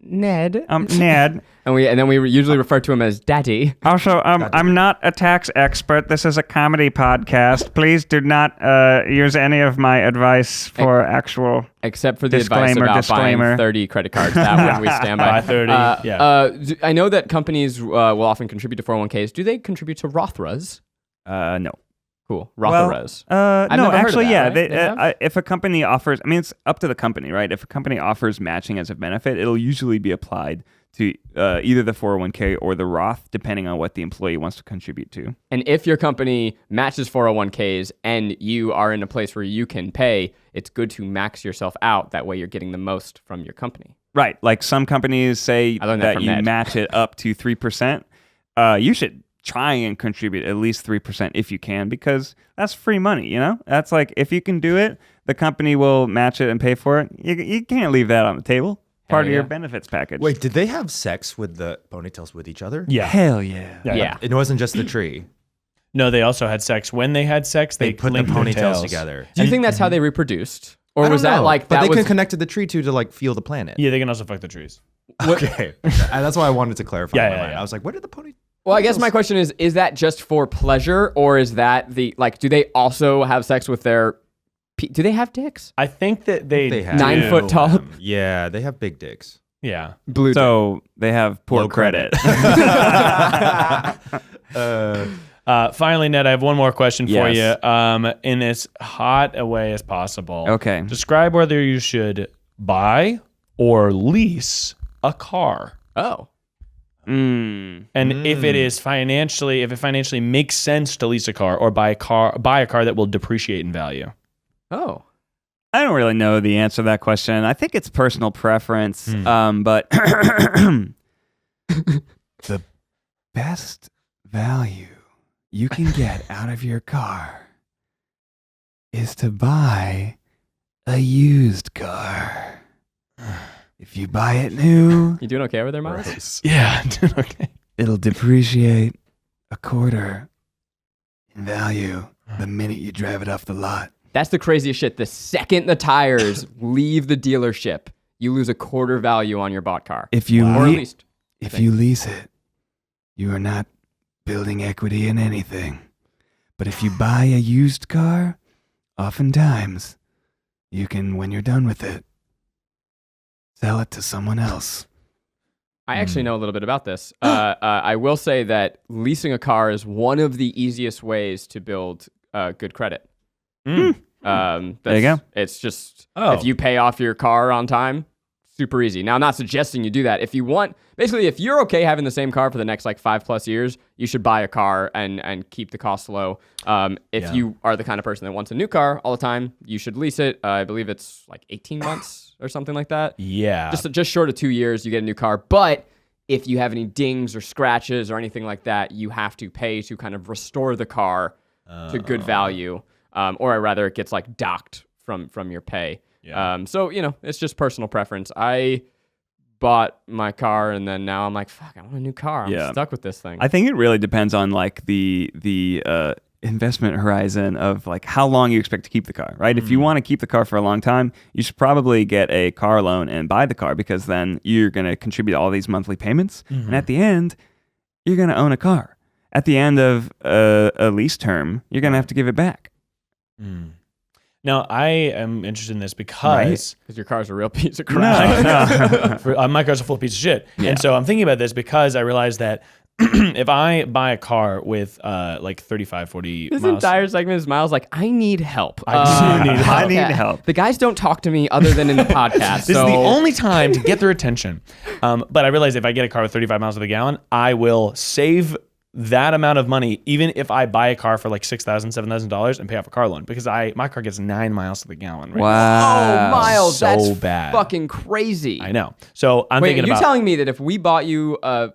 Ned. Ned. And then we usually refer to him as Daddy. Also, I'm not a tax expert. This is a comedy podcast. Please do not use any of my advice for actual. Except for the advice about buying 30 credit cards. That one we stand by. Buy 30, yeah. I know that companies will often contribute to 401ks. Do they contribute to Rothras? No. Cool. Roth. No, never heard of actually, that, yeah. right? They have? If a company offers, I mean, it's up to the company, right? If a company offers matching as a benefit, it'll usually be applied to either the 401k or the Roth, depending on what the employee wants to contribute to. And if your company matches 401ks and you are in a place where you can pay, it's good to max yourself out. That way you're getting the most from your company. Right. Like some companies say I learned that that from you Ned. match it up to 3%. You should try and contribute at least 3% if you can, because that's free money, you know? That's like, if you can do it, the company will match it and pay for it. You can't leave that on the table. Part of your benefits package. Wait, did they have sex with the ponytails with each other? Yeah. Hell yeah. Yeah. It wasn't just the tree. No, they also had sex. When they had sex, They put the linked their ponytails tails together. Do you think that's how they reproduced? Or I was don't that know, like but that they was can connect to the tree too to like feel the planet. Yeah, they can also fuck the trees. Okay. That's why I wanted to clarify. Yeah, in my yeah, mind. yeah. I was like, where did the pony? Well, I guess my question is that just for pleasure, or is that the like? Do they also have sex with their? Do they have dicks? I think that they have 9 foot tall. Yeah, they have big dicks. Yeah. Blue. So they have poor Low credit. Finally, Ned, I have one more question for Yes. you. In as hot a way as possible. Okay. Describe whether you should buy or lease a car. Oh. And if it financially makes sense to lease a car or buy a car that will depreciate in value. Oh. I don't really know the answer to that question. I think it's personal preference. But the best value you can get out of your car is to buy a used car. If you buy it new, You doing okay over there, Miles? Yeah. Okay. it'll depreciate a quarter in value the minute you drive it off the lot. That's the craziest shit. The second the tires leave the dealership, you lose a quarter value on your bought car. If you Or at least. if you lease it, you are not building equity in anything. But if you buy a used car, oftentimes you can, when you're done with it, sell it to someone else. I actually know a little bit about this. I will say that leasing a car is one of the easiest ways to build good credit. There you go. It's just Oh. if you pay off your car on time, super easy. Now, I'm not suggesting you do that. If you want, basically, if you're okay having the same car for the next like 5+ years, you should buy a car and keep the costs low. If you are the kind of person that wants a new car all the time, you should lease it. I believe it's like 18 months or something like that. Yeah. Just short of 2 years, you get a new car. But if you have any dings or scratches or anything like that, you have to pay to kind of restore the car to good value. Or rather, it gets like docked from your pay. Yeah. So, it's just personal preference. I bought my car and then now I'm like, fuck, I want a new car. I'm stuck with this thing. I think it really depends on like the investment horizon of like how long you expect to keep the car, right? If you want to keep the car for a long time, you should probably get a car loan and buy the car, because then you're going to contribute all these monthly payments. And at the end, you're going to own a car. At the end of a lease term, you're going to have to give it back. Now, I am interested in this because Because your car's a real piece of crap. my car's a full piece of shit. And so I'm thinking about this because I realized that if I buy a car with like 35, 40 This miles. entire segment is Miles like, I need help. I do need help. I need help. The guys don't talk to me other than in the podcast. This is the only time to get their attention. But I realized if I get a car with 35 miles to the gallon, I will save that amount of money, even if I buy a car for like $6,000, $7,000 and pay off a car loan, because my car gets 9 miles to the gallon. Right Wow. Oh, Miles, So that's bad. fucking crazy. I know. So I'm Wait, thinking you're about telling me that if we bought you a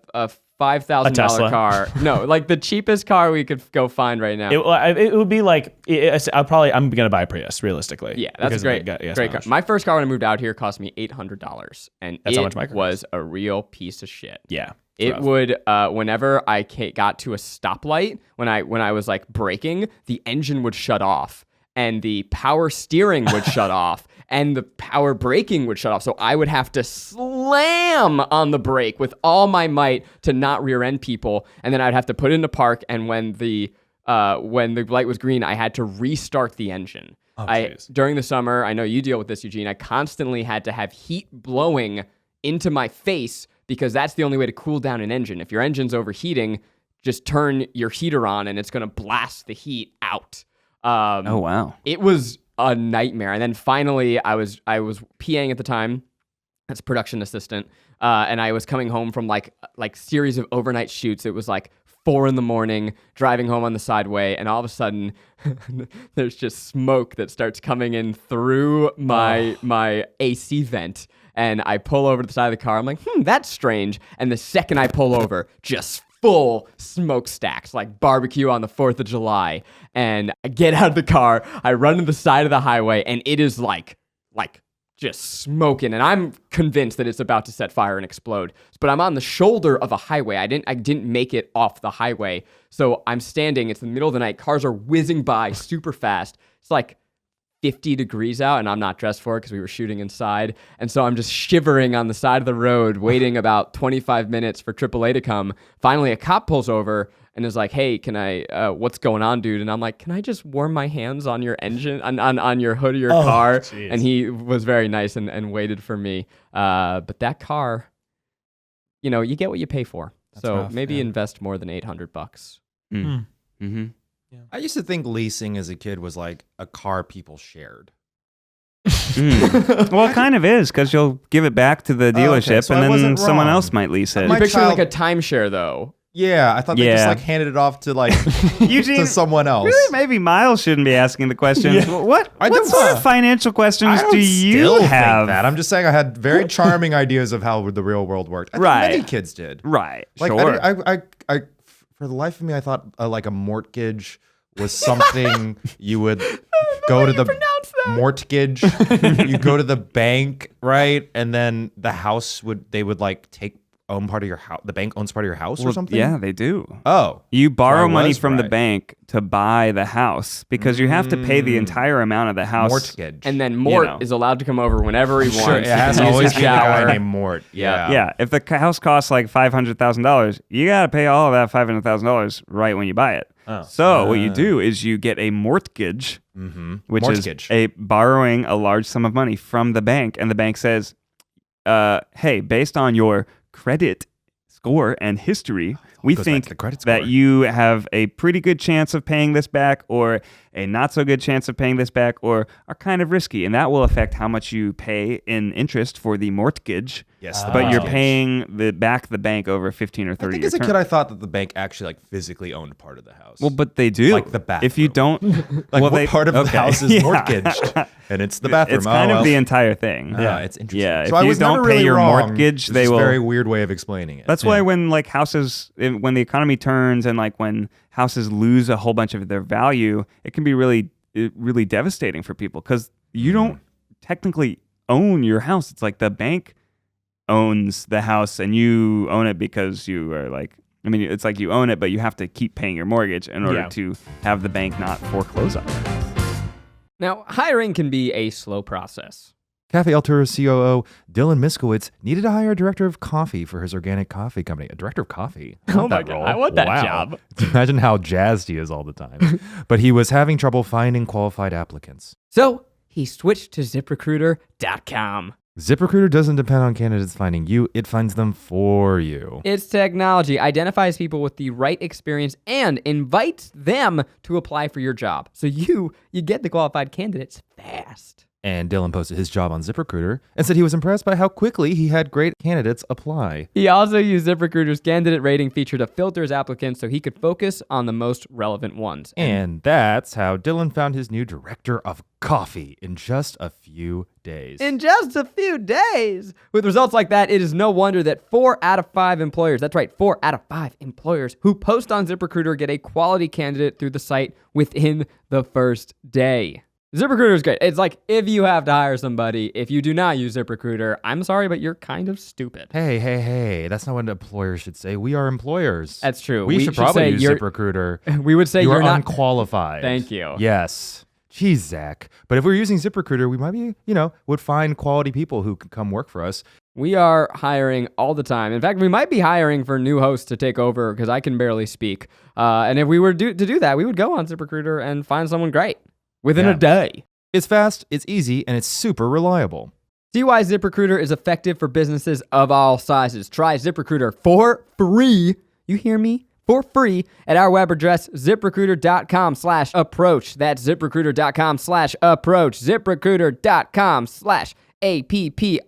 $5,000 Tesla. car, no, like the cheapest car we could go find right now. it would be like I'm gonna buy a Prius realistically. Yeah, that's because a of great, the gas great car. mileage. My first car when I moved out here cost me $800, and That's it how much my car was a real piece of shit. Yeah. It rough. would, whenever I got to a stoplight, when I was like braking, the engine would shut off, and the power steering would shut off, and the power braking would shut off. So I would have to slam on the brake with all my might to not rear end people, and then I'd have to put it into park. And when the light was green, I had to restart the engine. jeez. During the summer, I know you deal with this, Eugene. I constantly had to have heat blowing into my face, because that's the only way to cool down an engine. If your engine's overheating, just turn your heater on and it's going to blast the heat out. Oh wow. It was a nightmare. And then finally, I was PAing at the time as production assistant, and I was coming home from like series of overnight shoots. It was like 4 a.m, driving home on the sideway, and all of a sudden, there's just smoke that starts coming in through my AC vent. And I pull over to the side of the car. I'm like, that's strange. And the second I pull over, just full smokestacks, like barbecue on the 4th of July. And I get out of the car, I run to the side of the highway, and it is like just smoking. And I'm convinced that it's about to set fire and explode. But I'm on the shoulder of a highway. I didn't make it off the highway. So I'm standing, it's the middle of the night, cars are whizzing by super fast. It's like 50 degrees out, and I'm not dressed for it because we were shooting inside. And so I'm just shivering on the side of the road, waiting about 25 minutes for AAA to come. Finally, a cop pulls over and is like, hey, can I, what's going on, dude? And I'm like, can I just warm my hands on your engine, on your hood of your car? Geez. And he was very nice and waited for me. But that car, you get what you pay for. That's so rough, maybe yeah. invest more than $800. Mm-hmm. I used to think leasing as a kid was like a car people shared. Well, it kind of is, because you'll give it back to the dealership, so I and then wasn't someone wrong. else might lease it. You're My picturing child- like a timeshare, though. Yeah, I thought they just Yeah. like handed it off to like Eugene, to someone else. Really, maybe Miles shouldn't be asking the questions. What I what don't- sort of financial questions I don't do you still have? think that. I'm just saying I had very charming ideas of how the real world worked. I think Right. many kids did. Right, Like sure. I for the life of me, I thought like a mortgage was something you would go to the mortgage. You go to the bank, right? And then the house would like own part of your house. The bank owns part of your house or something. Yeah, they do. Oh, You borrow I money was from the right. bank to buy the house because you have to pay the entire amount of the house. mortgage. And then Mort know. is allowed to come over whenever he wants. sure, it has to Use always his be the guy shower. named Mort. Yeah. Yeah, if the house costs like $500,000, you got to pay all of that $500,000 right when you buy it. Oh. So what you do is you get a mortgage, which Mortgage. is borrowing a large sum of money from the bank, and the bank says, "Hey, based on your credit score and history, we goes back think to the credit that score. you have a pretty good chance of paying this back, or a not so good chance of paying this back, or are kind of risky, and that will affect how much you pay in interest for the mortgage." Yes, the But you're mortgage. paying back the bank over 15 or 30 I think year as a term. kid, I thought that the bank actually like physically owned part of the house. Well, but they do. Like the If you bathroom. don't, like well, what part of the house is Yeah. mortgaged, and it's the bathroom. It's kind oh, of well. the entire thing. Yeah, it's interesting. Yeah, so if I you was don't never pay really your wrong. mortgage, It's they just will. a very weird way of explaining it. That's why when like houses, when the economy turns and like when houses lose a whole bunch of their value, it can be really devastating for people because you don't technically own your house. It's like the bank owns the house and you own it because you are like, I mean, it's like you own it, but you have to keep paying your mortgage in order to have the bank not foreclose on it. Now, hiring can be a slow process. Cafe Altura COO Dylan Miskowitz needed to hire a director of coffee for his organic coffee company. A director of coffee? I want that role. I want that Wow. job. Imagine how jazzed he is all the time. But he was having trouble finding qualified applicants. So he switched to ZipRecruiter.com. ZipRecruiter doesn't depend on candidates finding you, it finds them for you. Its technology identifies people with the right experience and invites them to apply for your job. So you get the qualified candidates fast. And Dylan posted his job on ZipRecruiter and said he was impressed by how quickly he had great candidates apply. He also used ZipRecruiter's candidate rating feature to filter his applicants so he could focus on the most relevant ones. And that's how Dylan found his new director of coffee in just a few days. In just a few days. With results like that, it is no wonder that 4 out of 5 employers, that's right, 4 out of 5 employers who post on ZipRecruiter get a quality candidate through the site within the first day. ZipRecruiter is great. It's like if you have to hire somebody, if you do not use ZipRecruiter, I'm sorry, but you're kind of stupid. Hey, that's not what employers should say. We are employers. That's true. We should say probably use you're- ZipRecruiter. We would say You you're are not unqualified. Thank you. Yes. Jeez, Zach. But if we're using ZipRecruiter, we might be, would find quality people who could come work for us. We are hiring all the time. In fact, we might be hiring for new hosts to take over because I can barely speak. And if we were to do that, we would go on ZipRecruiter and find someone great within a day. It's fast, it's easy, and it's super reliable. See why ZipRecruiter is effective for businesses of all sizes. Try ZipRecruiter for free. You hear me? for free at our web address, ZipRecruiter.com/approach. That's ZipRecruiter.com/approach.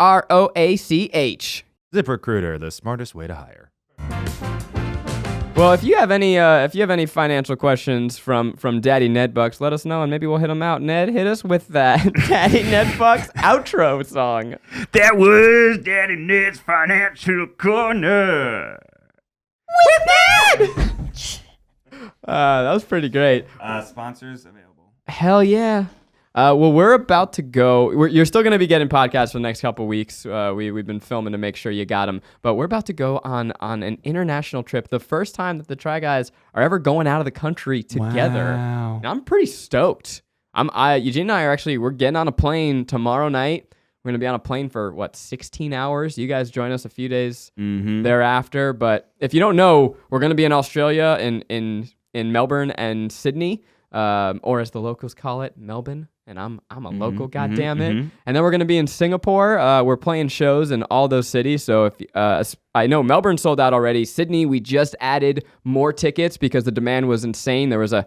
ZipRecruiter.com/APPROACH. ZipRecruiter, the smartest way to hire. Well, if you have any financial questions from Daddy Ned Bucks, let us know and maybe we'll hit them out. Ned, hit us with that Daddy Ned Bucks outro song. That was Daddy Ned's Financial Corner. With Ned! That was pretty great. Sponsors available. Hell yeah. Well, we're about to go. You're still going to be getting podcasts for the next couple weeks. We've been filming to make sure you got them. But we're about to go on an international trip. The first time that the Try Guys are ever going out of the country together. Wow. And I'm pretty stoked. Eugene and I we're getting on a plane tomorrow night. We're going to be on a plane for, 16 hours? You guys join us a few days thereafter. But if you don't know, we're going to be in Australia, in Melbourne and Sydney, or as the locals call it, Melbourne. And I'm a local, goddammit. And then we're going to be in Singapore. We're playing shows in all those cities. So if I know Melbourne sold out already. Sydney, we just added more tickets because the demand was insane. There was a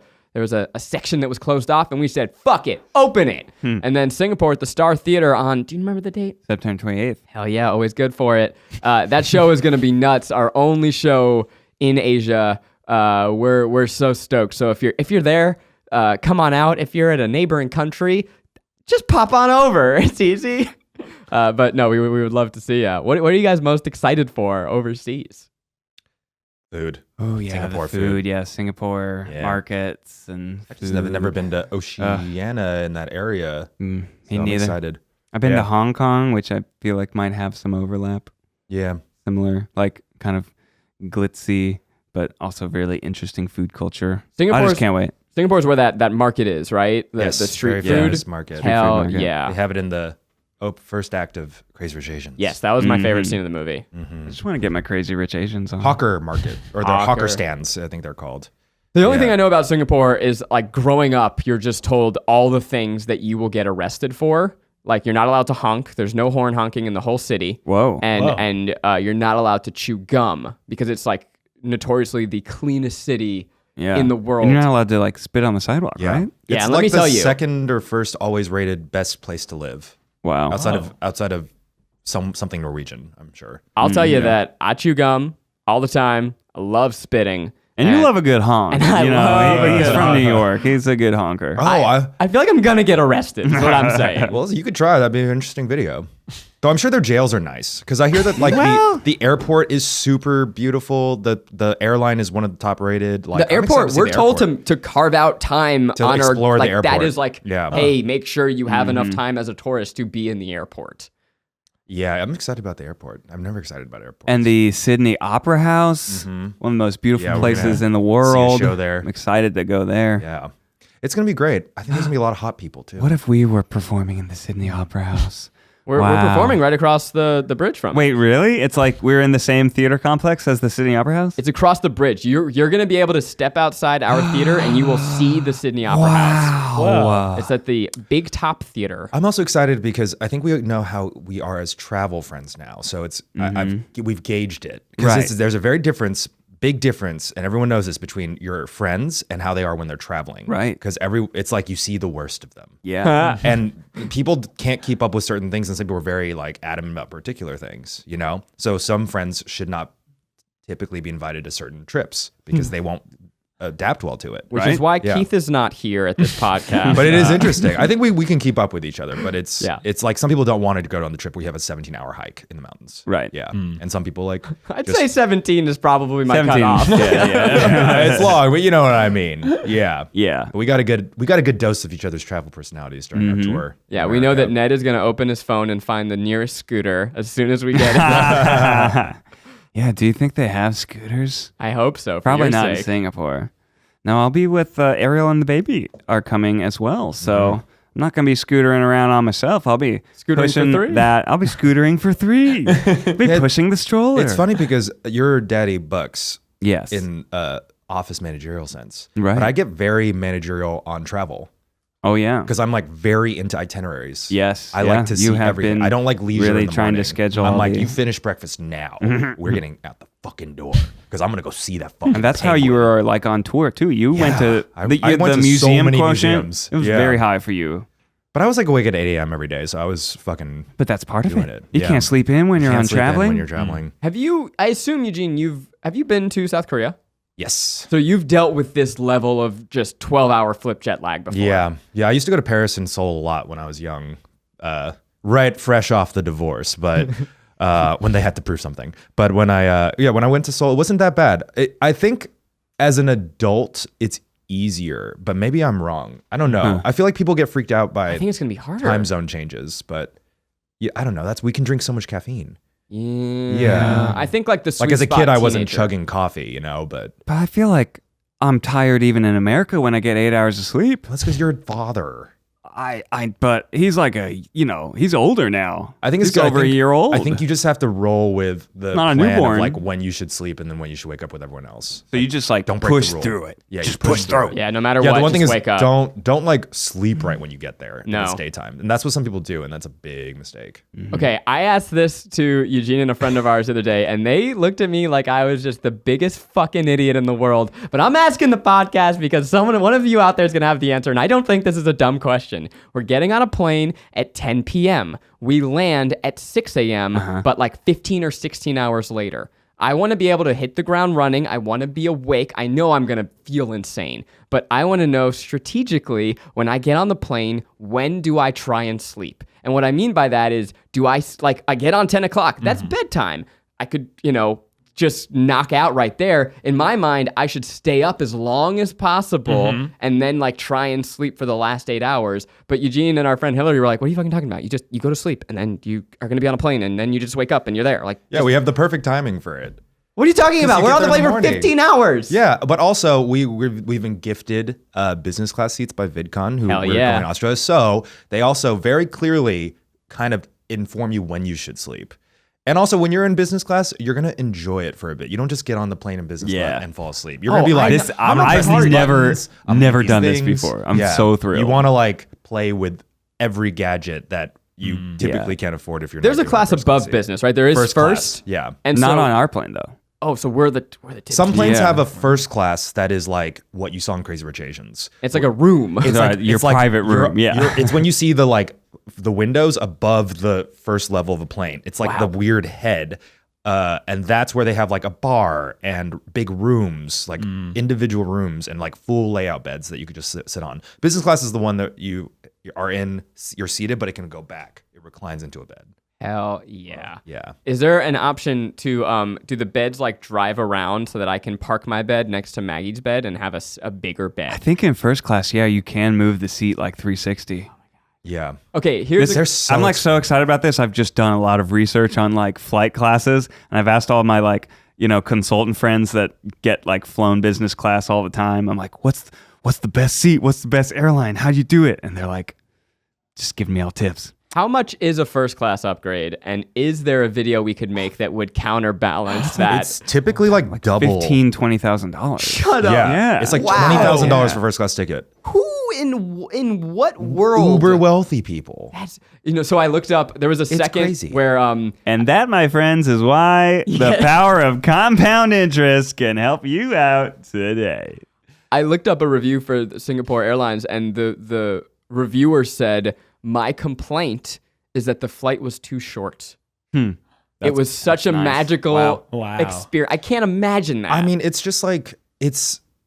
section that was closed off, and we said, fuck it, open it. And then Singapore at the Star Theater on, do you remember the date? September 28th. Hell yeah, always good for it. That show is going to be nuts. Our only show in Asia. We're so stoked. So if you're there, come on out. If you're at a neighboring country, just pop on over. It's easy. But no, we would love to see you. What are you guys most excited for overseas? Food. Oh yeah, Singapore the food. Yeah, Singapore markets and I've just never been to Oceania in that area. Me So I'm neither. excited. I've been to Hong Kong, which I feel like might have some overlap. Yeah. Similar, like kind of glitzy, but also really interesting food culture. I Singapore's- just can't wait. Singapore's where that market is, right? The Yes, street very food. famous market. Hell market. yeah. They have it in the first act of Crazy Rich Asians. Yes, that was my favorite scene of the movie. I just want to get my Crazy Rich Asians on. Hawker market, or the Hawker. hawker stands, I think they're called. The only thing Yeah. I know about Singapore is like growing up, you're just told all the things that you will get arrested for. Like you're not allowed to honk. There's no horn honking in the whole city. Whoa. And you're not allowed to chew gum because it's like notoriously the cleanest city in the world. And you're not allowed to like spit on the sidewalk, right? Yeah, It's and let like me the tell you. second or first always rated best place to live Wow. outside of something Norwegian, I'm sure. I'll tell you that I chew gum all the time. I love spitting. And you love a good honk. And I you know, love a he's good from honk. New York. He's a good honker. Oh, I feel like I'm gonna get arrested. Is what I'm saying. well, you could try. That'd be an interesting video. Though I'm sure their jails are nice because I hear that like the airport is super beautiful. The airline is one of the top rated. Like The I'm excited airport, see we're the told airport. to carve out time To on our explore the like that airport. is like Yeah. hey, make sure you have enough time as a tourist to be in the airport. Yeah, I'm excited about the airport. I'm never excited about airports. And the Sydney Opera House, one of the most beautiful Yeah, we're places gonna in the world. see a show there. I'm excited to go there. yeah, it's gonna be great. I think there's gonna be a lot of hot people too. What if we were performing in the Sydney Opera House? We're performing right across the bridge from it. Wait, really? It's like we're in the same theater complex as the Sydney Opera House? It's across the bridge. You're gonna be able to step outside our theater and you will see the Sydney Opera House. Wow. It's at the Big Top Theater. I'm also excited because I think we know how we are as travel friends now. So it's we've gauged it because Right. there's a big difference, and everyone knows this between your friends and how they are when they're traveling. Right. Because it's like you see the worst of them. Yeah. And people can't keep up with certain things, and some people are very like adamant about particular things, you know? So some friends should not typically be invited to certain trips because they won't adapt well to it. Which Right? is why Yeah. Keith is not here at this podcast. But it is interesting. I think we can keep up with each other, but it's Yeah. it's like some people don't want to go on the trip where you have a 17-hour hike in the mountains. Right. Yeah. And some people like I'd just- say 17 is probably my 17. cutoff. it's long, but you know what I mean. Yeah. Yeah. But we got a good dose of each other's travel personalities during our tour. Yeah, in we know that America. Ned is going to open his phone and find the nearest scooter as soon as we get it. Yeah, do you think they have scooters? I hope so. For Probably your not in sake. Singapore. No, I'll be with Ariel and the baby are coming as well. So I'm not going to be scootering around on myself. I'll be Scootering for pushing three? that. I'll be scootering for three. I'll be pushing the stroller. It's funny because your daddy bucks Yes. in office managerial sense. Right. But I get very managerial on travel. Oh yeah. Because I'm like very into itineraries. Yes. I like to see everything. I don't like leisure really in the trying to morning. schedule I'm all like, the- you finish breakfast now. We're getting out the fucking door because I'm gonna go see that fucking. And that's how you were like on tour too. You went to I the went the to so museum many quotient. museums. It was Yeah. very high for you. But I was like awake at 8 a.m. every day, so I was fucking But that's part of doing it. it. You Yeah. can't sleep in when you're can't on sleep in traveling. when you're traveling. Have you? I assume Eugene, have you been to South Korea? Yes. So you've dealt with this level of just 12-hour flip jet lag before. Yeah. I used to go to Paris and Seoul a lot when I was young, right, fresh off the divorce, but when they had to prove something. But when I went to Seoul, it wasn't that bad. I think as an adult, it's easier, but maybe I'm wrong. I don't know. I feel like people get freaked out by I think it's gonna be harder. time zone changes, but yeah, I don't know. We can drink so much caffeine. Yeah. I think like the sweet Like as a spot kid, I wasn't teenager. chugging coffee, but But I feel like I'm tired even in America when I get 8 hours of sleep. that's because you're a father. But he's like he's older now. I think it's he's good. over a year old. I think you just have to roll with the Not a plan newborn. of like when you should sleep and then when you should wake up with everyone else. so. You just like Don't break push the rule. through it. Yeah, just you push through it. Yeah, no matter Yeah, what, the one just thing is wake up. don't like sleep right when you get there No. in it's daytime, and that's what some people do, and that's a big mistake. Okay, I asked this to Eugene and a friend of ours the other day, and they looked at me like I was just the biggest fucking idiot in the world. But I'm asking the podcast because one of you out there is gonna have the answer, and I don't think this is a dumb question. We're getting on a plane at 10 p.m. We land at 6 a.m., but like 15 or 16 hours later. I want to be able to hit the ground running. I want to be awake. I know I'm going to feel insane, but I want to know strategically when I get on the plane, when do I try and sleep? And what I mean by that is, I get on 10 o'clock. That's bedtime. I could, just knock out right there. In my mind, I should stay up as long as possible and then like try and sleep for the last 8 hours. But Eugene and our friend Hillary were like, what are you fucking talking about? You go to sleep and then you are going to be on a plane and then you just wake up and you're there. Like, Yeah, we have the perfect timing for it. what are you talking about? you We're get on the there in plane the for morning. 15 hours. Yeah, but also we've been gifted business class seats by VidCon, who Hell we're yeah. going to Australia. So they also very clearly kind of inform you when you should sleep. And also, when you're in business class, you're gonna enjoy it for a bit. You don't just get on the plane in business class and fall asleep. You're gonna be like, I'm gonna press these buttons, I'm gonna never do these done this things. before. I'm so thrilled. You want to like play with every gadget that you typically can't afford if you're. There's not a doing class first above seat. business, right? There is First first. class, yeah. And Not so, on our plane though. so we're the tip. Some planes Yeah. have a first class that is like what you saw in Crazy Rich Asians. It's like a room. It's Right, your private room, yeah. It's when you see the windows above the first level of the plane. It's like the weird head. And that's where they have like a bar and big rooms, like individual rooms and like full layout beds that you could just sit on. Business class is the one that you are in, you're seated, but it can go back. It reclines into a bed. Hell yeah. Yeah. Is there an option to do the beds like drive around so that I can park my bed next to Maggie's bed and have a bigger I bed? think in first class, yeah, you can move the seat like 360. Yeah. Okay, here's They're so I'm like so excited about this. I've just done a lot of research on like flight classes, and I've asked all my like consultant friends that get like flown business class all the time. I'm like, what's the best seat? What's the best airline? How'd you do it? And they're like, just giving me all tips. how much is a first class upgrade, and is there a video we could make that would counterbalance that? It's typically like double. $20,000. Shut up. Yeah. It's like Wow. $20,000 for first class ticket. Who in what world? Uber wealthy people. That's, so I looked up. There was a second crazy. where And that, my friends, is why the power of compound interest can help you out today. I looked up a review for the Singapore Airlines, and the reviewer said, "My complaint is that the flight was too short. It was such a nice. magical Wow. experience. I can't imagine that. I mean, it's just like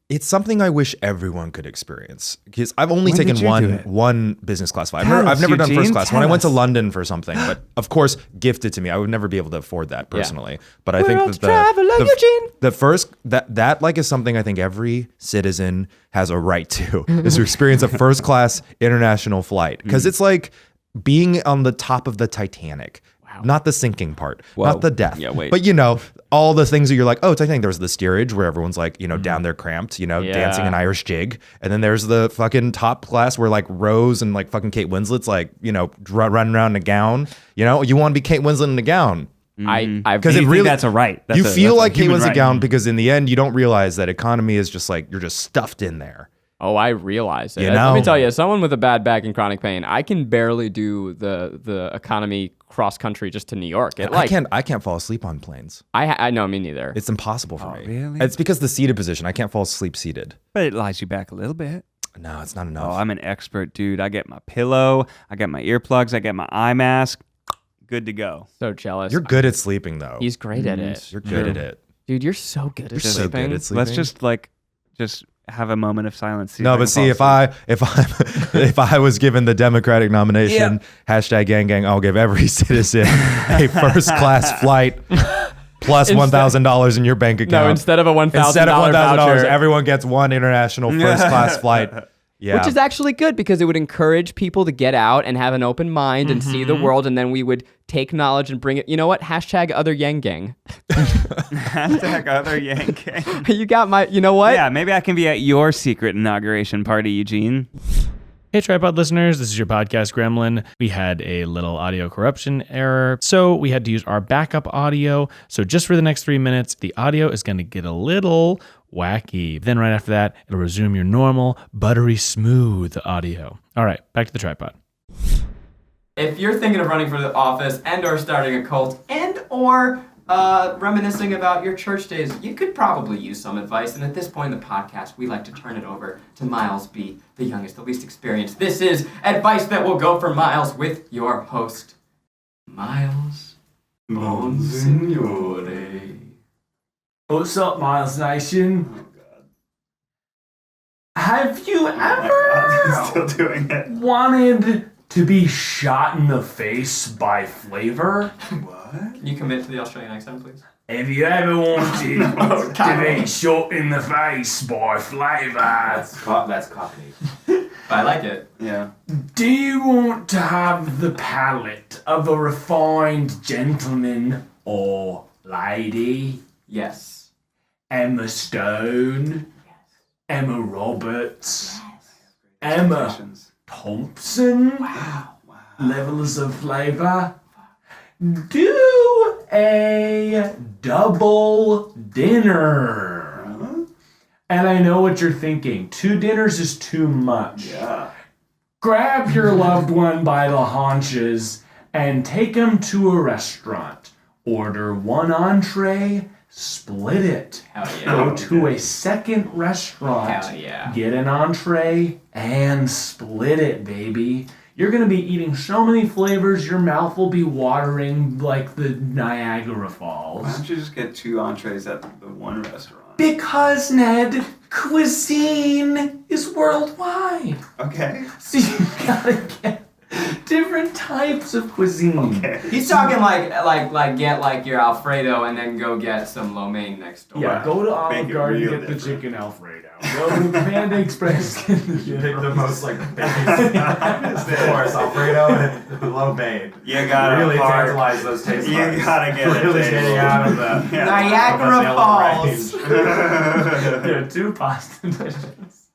it's something I wish everyone could experience, because I've only taken did you do it? one business class flight. Tell I've us, never done Eugene, first class. When I tell went to us. London for something, but of course gifted to me. I would never be able to afford that personally. But I think World that traveler, Eugene. the first that like is something I think every citizen has a right to, is to experience a first class international flight, because it's like being on the top of the Titanic. Not the sinking part, not the death. Yeah, wait. But all the things that you're like, oh, Titanic. There was the steerage where everyone's like, down there cramped, dancing an Irish jig. And then there's the fucking top class where like Rose and like fucking Kate Winslet's like, running around in a gown. You want to be Kate Winslet in a gown. I've Because You it think really, that's a right. you feel that's like Kate human Winslet right. gown, because in the end, you don't realize that economy is just like, you're just stuffed in there. Oh, I realize it. You Let me know? tell you, someone with a bad back and chronic pain, I can barely do the economy cross country just to New York. I can't fall asleep on planes. I know, me neither. It's impossible for me. Really? It's because the seated position. I can't fall asleep seated. But it lies you back a little bit. No, it's not Oh, enough. I'm an expert, dude. I get my pillow, I get my earplugs, I get my eye mask. Good to go. So jealous. You're good at sleeping though. He's great at it. You're good at it. Dude, you're so good at You're so sleeping. good at sleeping. Let's just have a moment of silence. No, but see, if I was given the Democratic nomination, hashtag gang gang, I'll give every citizen a first class flight plus $1,000 in your bank account. No, instead of a $1,000 voucher, everyone gets one international first class flight. Yeah. Which is actually good because it would encourage people to get out and have an open mind and see the world, and then we would take knowledge and bring it. You know what? Hashtag other Yang Gang. Hashtag other Yankee. You got my. You know what? Yeah, maybe I can be at your secret inauguration party, Eugene. Hey, TryPod listeners, this is your podcast gremlin. We had a little audio corruption error, so we had to use our backup audio. So just for the next 3 minutes, the audio is going to get a little wacky. Then right after that, it'll resume your normal, buttery smooth audio. All right, back to the TryPod. If you're thinking of running for the office and or starting a cult and or reminiscing about your church days, you could probably use some advice. And at this point in the podcast, we like to turn it over to Miles B., the youngest, the least experienced. This is Advice That Will Go for Miles with your host, Miles Bonsignore. What's up, Miles Nation? Oh, God. Have you I'm still doing it. wanted to be shot in the face by flavor? Can you commit to the Australian accent, please? Have you ever wanted to be shot in the face by flavor? That's Cockney. But I like it. Yeah. Do you want to have the palate of a refined gentleman or lady? Yes. Emma Stone? Emma Roberts? Emma Thompson? Levels of flavor? Do a double dinner. And I know what you're thinking. 2 dinners is too much. Yeah. Grab your loved one by the haunches and take them to a restaurant. Order 1 entree, split it. Hell yeah. Go to a second restaurant. Hell yeah. Get an entree and split it, baby. You're going to be eating so many flavors, your mouth will be watering like the Niagara Falls. Why don't you just get 2 entrees at the one restaurant? Because, Ned, cuisine is worldwide. Okay. So you gotta get different types of cuisine. Okay. He's talking like get like your Alfredo and then go get some lo mein next door. Yeah, go to Make Olive it Garden real and get the different. chicken Alfredo. Go to Panda Express get the most like course Alfredo and lo mein. You gotta really park. tantalize those taste You buds. gotta get really it. getting out of the Niagara Falls. There are 2 pasta dishes.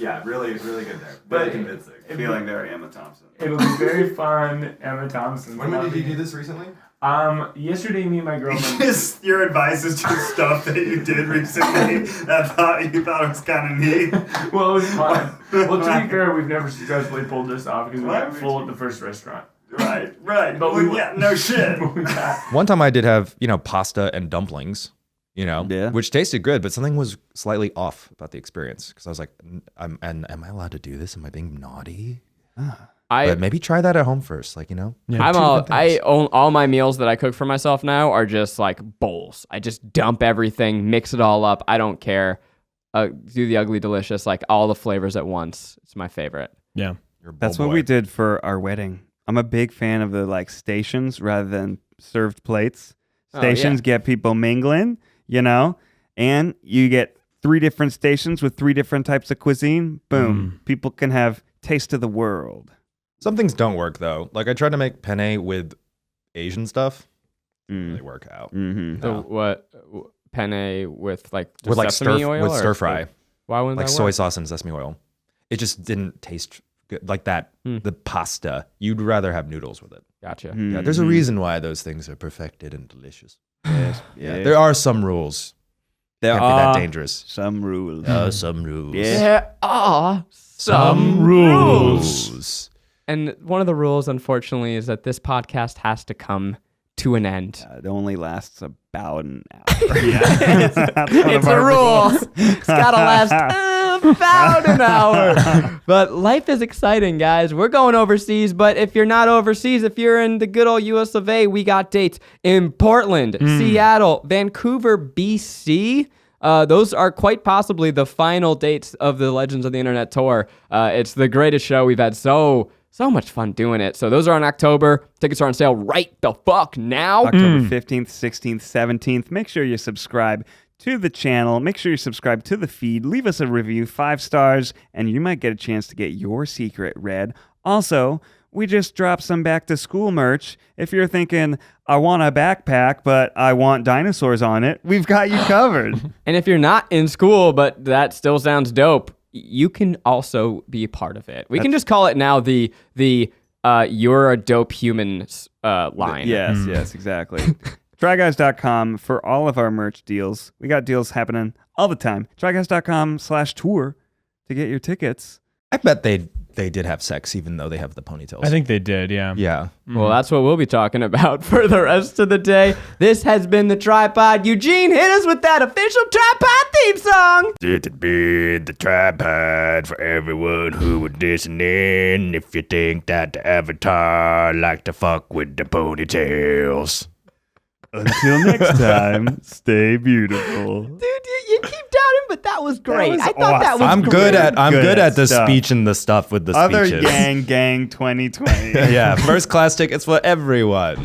yeah, really good there. But- convincing. Feeling very Emma Thompson. It'll be very fun. Emma Thompson. When did you do this recently? Yesterday, me and my girlfriend. Your advice is just stuff that you did recently that you thought was kind of neat. Well, it was fun. Well, to be fair, we've never successfully pulled this off because we got full at the first restaurant. Right. But But we- yeah, no shit. We got- One time I did have, pasta and dumplings, Yeah. which tasted good, but something was slightly off about the experience because I was like, am I allowed to do this? Am I being naughty? But maybe try that at home first, I'm all my meals that I cook for myself now are just like bowls. I just dump everything, mix it all up. I don't care. Do the ugly delicious, like all the flavors at once. It's my favorite. Yeah. That's what we did for our wedding. I'm a big fan of the stations rather than served plates. Stations get people mingling, and you get 3 different stations with 3 different types of cuisine. Boom. People can have taste of the world. Some things don't work though. Like I tried to make penne with Asian stuff. Didn't really work out. Mm-hmm. So what penne with like just With like sesame oil with or- stir fry, Why wouldn't like that soy work? sauce and sesame oil. It just didn't taste good. Like that, Hmm. the pasta. You'd rather have noodles with it. Gotcha. Yeah, there's a reason why those things are perfected and delicious. Yes. Yeah, there are some rules. There Can't be are that dangerous. some rules. Some rules. Yeah. There are Some rules. And one of the rules, unfortunately, is that this podcast has to come to an end. It only lasts about an hour. It's a rule. It's got to last about an hour. But life is exciting, guys. We're going overseas, but if you're not overseas, if you're in the good old US of A, we got dates in Portland, Seattle, Vancouver, BC. Those are quite possibly the final dates of the Legends of the Internet tour. It's the greatest show. We've had so much fun doing it. So those are on October. Tickets are on sale right the fuck now. October 15th, 16th, 17th. Make sure you subscribe to the channel. Make sure you subscribe to the feed. Leave us a review, 5 stars, and you might get a chance to get your secret read. Also, we just dropped some back to school merch. If you're thinking, I want a backpack, but I want dinosaurs on it, we've got you covered. And if you're not in school, but that still sounds dope, you can also be a part of it. We can just call it now the You're a Dope Human line. Yes, exactly. TryGuys.com for all of our merch deals. We got deals happening all the time. TryGuys.com/tour to get your tickets. I bet they did have sex, even though they have the ponytails. I think they did, yeah. Yeah. Well, that's what we'll be talking about for the rest of the day. This has been the TryPod. Eugene, hit us with that official TryPod theme song. It'd be the tripod for everyone who would listen in. If you think that the avatar like to fuck with the ponytails. Until next time, stay beautiful. Dude, you keep doubting, but that was great. was I thought that was I'm great. good at the stuff. speech and the stuff with the Other speeches. gang 2020. Yeah, first class tickets for everyone.